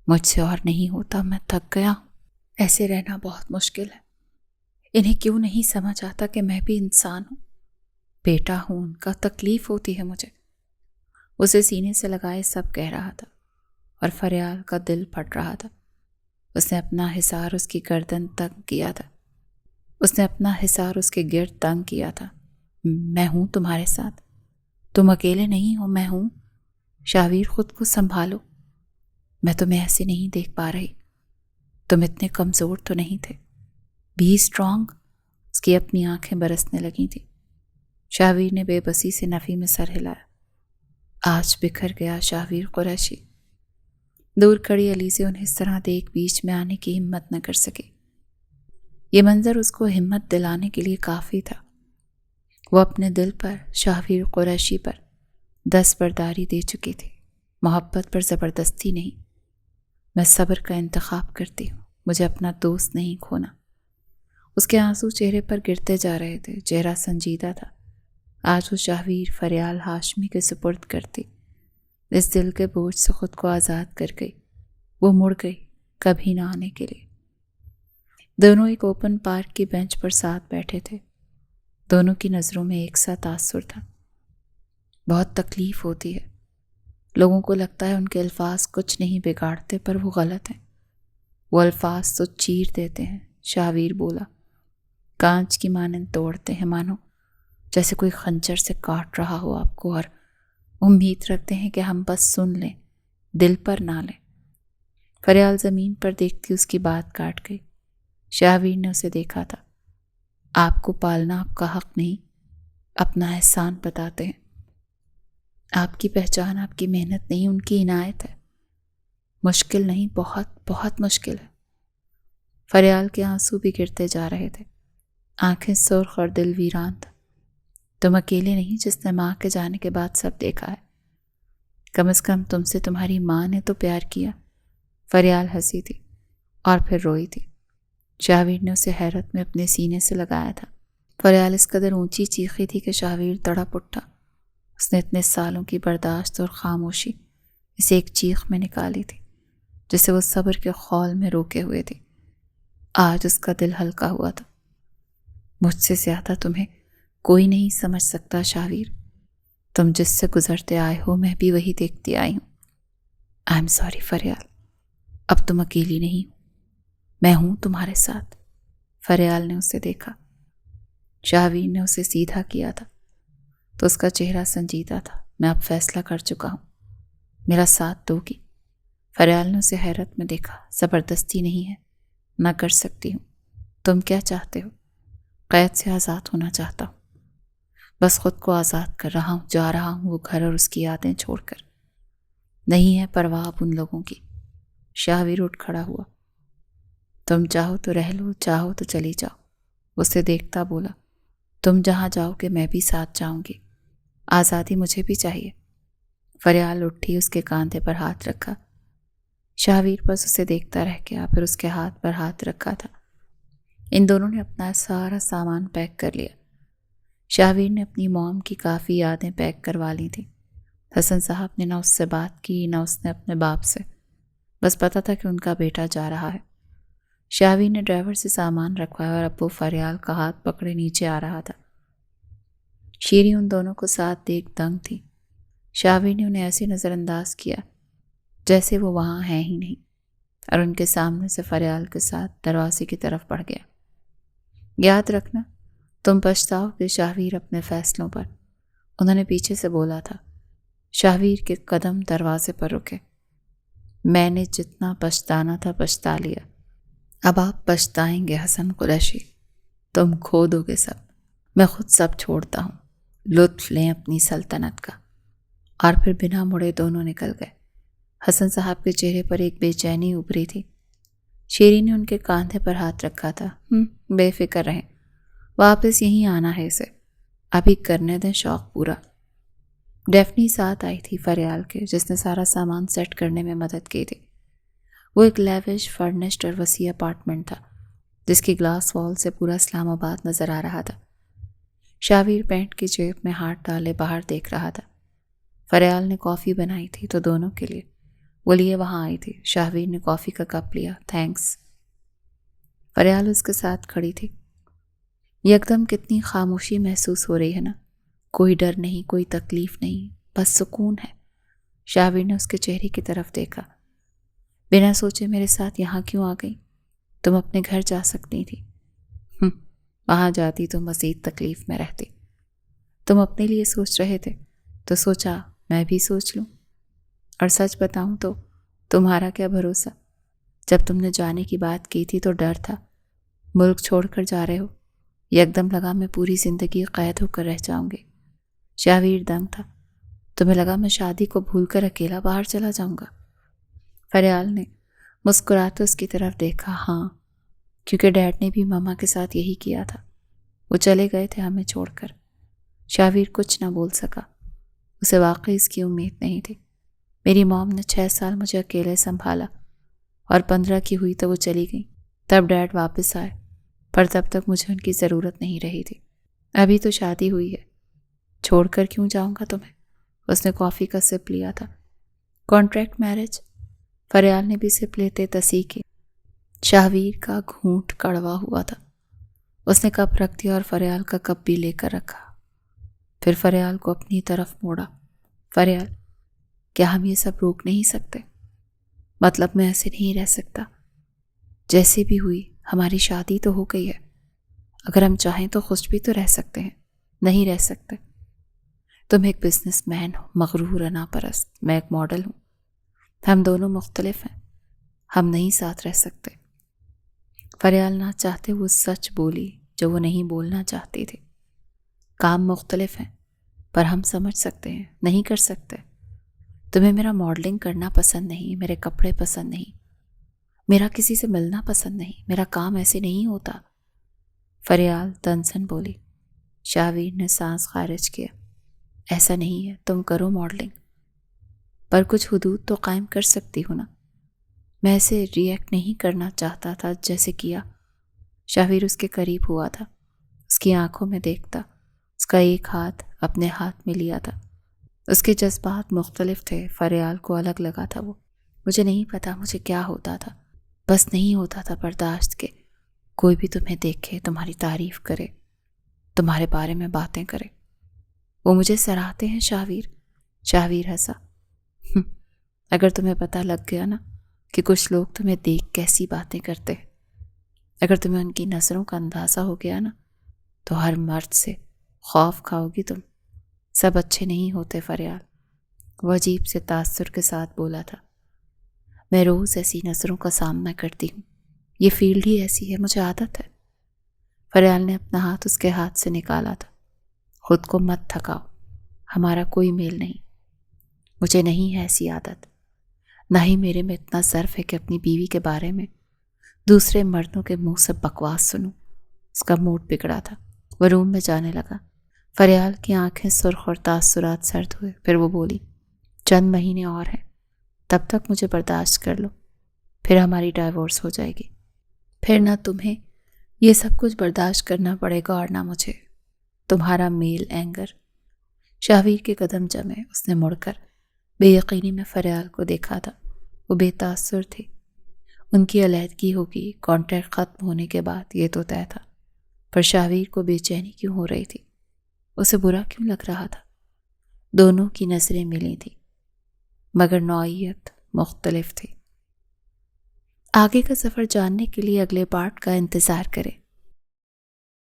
مجھ سے اور نہیں ہوتا، میں تھک گیا ہوں، ایسے رہنا بہت مشکل ہے۔ انہیں کیوں نہیں سمجھ آتا کہ میں بھی انسان ہوں، بیٹا ہوں ان کا، تکلیف ہوتی ہے مجھے۔ اسے سینے سے لگائے سب کہہ رہا تھا اور فریال کا دل پھٹ رہا تھا۔ اس نے اپنا حصار اس کی گردن تنگ کیا تھا، اس نے اپنا حصار اس کے گرد تنگ کیا تھا۔ میں ہوں تمہارے ساتھ، تم اکیلے نہیں ہو، میں ہوں۔ شاہویر خود کو سنبھالو، میں تمہیں ایسے نہیں دیکھ پا رہی، تم اتنے کمزور تو نہیں تھے، بی اسٹرانگ۔ اس کی اپنی آنکھیں برسنے لگی تھیں۔ شاہویر نے بے بسی سے نفی میں سر ہلایا۔ آج بکھر گیا شاہویر قریشی۔ دور کھڑی علیزہ انہیں اس طرح دیکھ بیچ میں آنے کی ہمت نہ کر سکی۔ یہ منظر اس کو ہمت دلانے کے لیے کافی تھا۔ وہ اپنے دل پر، شاہویر قریشی پر دستبرداری دے چکی تھی، محبت پر زبردستی نہیں۔ میں صبر کا انتخاب کرتی ہوں، مجھے اپنا دوست نہیں کھونا۔ اس کے آنسو چہرے پر گرتے جا رہے تھے، چہرہ سنجیدہ تھا۔ آج وہ شاہویر، فریال، ہاشمی کے سپرد کرتی، اس دل کے بوجھ سے خود کو آزاد کر گئی۔ وہ مڑ گئی، کبھی نہ آنے کے لیے۔ دونوں ایک اوپن پارک کی بینچ پر ساتھ بیٹھے تھے۔ دونوں کی نظروں میں ایک سا تاثر تھا۔ بہت تکلیف ہوتی ہے، لوگوں کو لگتا ہے ان کے الفاظ کچھ نہیں بگاڑتے، پر وہ غلط ہیں، وہ الفاظ تو چیر دیتے ہیں۔ شاہویر بولا، کانچ کی مانند توڑتے ہیں، مانو جیسے کوئی خنجر سے کاٹ رہا ہو آپ کو، اور امید رکھتے ہیں کہ ہم بس سن لیں، دل پر نہ لیں۔ فریال زمین پر دیکھتی اس کی بات کاٹ گئی۔ شاہویر نے اسے دیکھا تھا۔ آپ کو پالنا آپ کا حق نہیں، اپنا احسان بتاتے ہیں۔ آپ کی پہچان آپ کی محنت نہیں، ان کی عنایت ہے۔ مشکل نہیں، بہت بہت مشکل ہے۔ فریال کے آنسو بھی گرتے جا رہے تھے، آنکھیں سرخ اور دل ویران تھا۔ تم اکیلے نہیں جس نے ماں کے جانے کے بعد سب دیکھا ہے۔ کم از کم تم سے تمہاری ماں نے تو پیار کیا۔ فریال ہنسی تھی اور پھر روئی تھی۔ شاہویر نے اسے حیرت میں اپنے سینے سے لگایا تھا۔ فریال اس قدر اونچی چیخی تھی کہ شاہویر تڑپ اٹھا۔ اس نے اتنے سالوں کی برداشت اور خاموشی اسے ایک چیخ میں نکالی تھی جسے وہ صبر کے خول میں روکے ہوئے تھی۔ آج اس کا دل ہلکا ہوا تھا۔ مجھ سے زیادہ تمہیں کوئی نہیں سمجھ سکتا شاہویر۔ تم جس سے گزرتے آئے ہو میں بھی وہی دیکھتی آئی ہوں۔ آئی ایم سوری فریال، اب تم اکیلی نہیں ہو، میں ہوں تمہارے ساتھ۔ فریال نے اسے دیکھا۔ شاہویر نے اسے سیدھا کیا تھا تو اس کا چہرہ سنجیدہ تھا۔ میں اب فیصلہ کر چکا ہوں، میرا ساتھ دو گی؟ فریال نے اسے حیرت میں دیکھا۔ زبردستی نہیں ہے، میں کر سکتی ہوں۔ تم کیا چاہتے ہو؟ قید سے آزاد ہونا چاہتا ہوں، بس خود کو آزاد کر رہا ہوں، جا رہا ہوں وہ گھر اور اس کی یادیں چھوڑ کر۔ نہیں ہے پرواہ اب ان لوگوں کی۔ شاہویر اٹھ کھڑا ہوا۔ تم چاہو تو رہ لو، چاہو تو چلی جاؤ۔ اسے دیکھتا بولا، تم جہاں جاؤ گے میں بھی ساتھ جاؤں گی، آزادی مجھے بھی چاہیے۔ فریال اٹھی، اس کے کاندھے پر ہاتھ رکھا۔ شاہویر بس اسے دیکھتا رہ گیا، پھر اس کے ہاتھ پر ہاتھ رکھا تھا۔ ان دونوں نے اپنا سارا سامان پیک کر لیا۔ شاہویر نے اپنی موم کی کافی یادیں پیک کروا لی تھیں۔ حسن صاحب نے نہ اس سے بات کی نہ اس نے اپنے باپ سے، بس پتا تھا کہ ان کا بیٹا جا رہا ہے۔ شاہویر نے ڈرائیور سے سامان رکھوایا اور اب وہ فریال کا ہاتھ پکڑے نیچے آ رہا تھا۔ شیری ان دونوں کو ساتھ دیکھ دنگ تھی۔ شاہویر نے انہیں ایسے نظر انداز کیا جیسے وہ وہاں ہیں ہی نہیں، اور ان کے سامنے سے فریال کے ساتھ دروازے کی طرف بڑھ گیا۔ یاد رکھنا تم پچھتاؤ گے شاہویر اپنے فیصلوں پر، انہوں نے پیچھے سے بولا تھا۔ شاہویر کے قدم دروازے پر رکے۔ میں نے جتنا پچھتانا تھا پچھتا لیا، اب آپ پچھتائیں گے حسن قریشی، تم کھو دو گے سب، میں خود سب چھوڑتا ہوں، لطف لیں اپنی سلطنت کا۔ اور پھر بنا مڑے دونوں نکل گئے۔ حسن صاحب کے چہرے پر ایک بے چینی ابھری تھی۔ شیری نے ان کے کاندھے پر ہاتھ رکھا تھا۔ بے فکر رہیں، واپس یہیں آنا ہے اسے، ابھی کرنے دیں شوق پورا۔ ڈیفنی ساتھ آئی تھی فریال کے، جس نے سارا سامان سیٹ کرنے میں مدد کی تھی۔ وہ ایک لیوش فرنشڈ اور وسیع اپارٹمنٹ تھا جس کی گلاس وال سے پورا اسلام آباد نظر آ رہا تھا۔ شاہویر پینٹ کی جیب میں ہاتھ ڈالے باہر دیکھ رہا تھا۔ فریال نے کافی بنائی تھی تو دونوں کے لیے، وہ لیے وہاں آئی تھی۔ شاہویر نے کافی کا کپ لیا۔ تھینکس۔ فریال اس کے ساتھ کھڑی تھی۔ یکدم کتنی خاموشی محسوس ہو رہی ہے نا، کوئی ڈر نہیں، کوئی تکلیف نہیں، بس سکون ہے۔ شاہویر نے اس کے چہرے کی طرف دیکھا۔ بنا سوچے میرے ساتھ یہاں کیوں آ گئی؟ تم اپنے گھر جا سکتی تھی۔ وہاں جاتی تو مزید تکلیف میں رہتی۔ تم اپنے لیے سوچ رہے تھے تو سوچا میں بھی سوچ لوں۔ اور سچ بتاؤں تو تمہارا کیا بھروسہ، جب تم نے جانے کی بات کی تھی تو ڈر تھا، ملک چھوڑ کر جا رہے ہو، یکدم لگا میں پوری زندگی قید ہو کر رہ جاؤں گی۔ شاہویر دنگ تھا۔ تمہیں لگا میں شادی کو بھول کر اکیلا باہر چلا جاؤں گا؟ فریال نے مسکراتے اس کی طرف دیکھا۔ ہاں، کیونکہ ڈیڈ نے بھی ماما کے ساتھ یہی کیا تھا، وہ چلے گئے تھے ہمیں چھوڑ کر۔ شاہویر کچھ نہ بول سکا، اسے واقعی اس کی امید نہیں تھی۔ میری موم نے 6 سال مجھے اکیلے سنبھالا، اور 15 کی ہوئی تو وہ چلی گئی، تب ڈیڈ واپس آئے، پر تب تک مجھے ان کی ضرورت نہیں رہی تھی۔ ابھی تو شادی ہوئی ہے، چھوڑ کر کیوں جاؤں گا تمہیں؟ اس نے کافی کا سپ لیا تھا۔ Contract marriage? فریال نے بھی سپ لیتے تصحیح کی۔ شاہویر کا گھونٹ کڑوا ہوا تھا۔ اس نے کپ رکھ دیا اور فریال کا کپ بھی لے کر رکھا، پھر فریال کو اپنی طرف موڑا۔ فریال، کیا ہم یہ سب روک نہیں سکتے؟ مطلب میں ایسے نہیں رہ سکتا، جیسے بھی ہوئی ہماری شادی تو ہو گئی ہے، اگر ہم چاہیں تو خوش بھی تو رہ سکتے ہیں، نہیں رہ سکتے۔ تم ایک بزنس مین ہو، مغرور انا پرست، میں ایک ماڈل ہوں۔ ہم دونوں مختلف ہیں، ہم نہیں ساتھ رہ سکتے۔ فریال نہ چاہتے وہ سچ بولی جو وہ نہیں بولنا چاہتی تھی۔ کام مختلف ہیں پر ہم سمجھ سکتے ہیں، نہیں کر سکتے۔ تمہیں میرا ماڈلنگ کرنا پسند نہیں، میرے کپڑے پسند نہیں، میرا کسی سے ملنا پسند نہیں، میرا کام ایسے نہیں ہوتا۔ فریال تنزن بولی۔ شاہویر نے سانس خارج کیا۔ ایسا نہیں ہے، تم کرو ماڈلنگ، پر کچھ حدود تو قائم کر سکتی ہو نا۔ میں ایسے ری ایکٹ نہیں کرنا چاہتا تھا جیسے کیا۔ شاہویر اس کے قریب ہوا تھا، اس کی آنکھوں میں دیکھتا، اس کا ایک ہاتھ اپنے ہاتھ میں لیا تھا۔ اس کے جذبات مختلف تھے، فریال کو الگ لگا تھا۔ وہ مجھے نہیں پتا مجھے کیا ہوتا تھا، بس نہیں ہوتا تھا برداشت کے کوئی بھی تمہیں دیکھے، تمہاری تعریف کرے، تمہارے بارے میں باتیں کرے۔ وہ مجھے سراہتے ہیں شاہویر۔ شاہویر ہنسا۔ اگر تمہیں پتہ لگ گیا نا کہ کچھ لوگ تمہیں دیکھ کیسی باتیں کرتے ہیں، اگر تمہیں ان کی نظروں کا اندازہ ہو گیا نا تو ہر مرد سے خوف کھاؤ گی تم۔ سب اچھے نہیں ہوتے فریال، وہ عجیب سے تاثر کے ساتھ بولا تھا۔ میں روز ایسی نظروں کا سامنا کرتی ہوں، یہ فیلڈ ہی ایسی ہے، مجھے عادت ہے۔ فریال نے اپنا ہاتھ اس کے ہاتھ سے نکالا تھا۔ خود کو مت تھکاؤ، ہمارا کوئی میل نہیں، مجھے نہیں ہے ایسی عادت، نہ ہی میرے میں اتنا ظرف ہے کہ اپنی بیوی کے بارے میں دوسرے مردوں کے منہ سے بکواس سنوں۔ اس کا موڈ بگڑا تھا، وہ روم میں جانے لگا۔ فریال کی آنکھیں سرخ اور تاثرات سرد ہوئے، پھر وہ بولی، چند مہینے اور ہیں، تب تک مجھے برداشت کر لو، پھر ہماری ڈائیورس ہو جائے گی، پھر نہ تمہیں یہ سب کچھ برداشت کرنا پڑے گا اور نہ مجھے، تمہارا میل اینگر۔ شاہویر کے قدم جمے، اس نے مڑ کر بے یقینی میں فریال کو دیکھا تھا۔ وہ بے تاثر تھی، ان کی علیحدگی ہوگی کانٹریکٹ ختم ہونے کے بعد، یہ تو طے تھا، پر شاہویر کو بے چینی کیوں ہو رہی تھی؟ اسے برا کیوں لگ رہا تھا؟ دونوں کی نظریں ملی تھیں مگر نوعیت مختلف تھی۔ آگے کا سفر جاننے کے لیے اگلے پارٹ کا انتظار کریں۔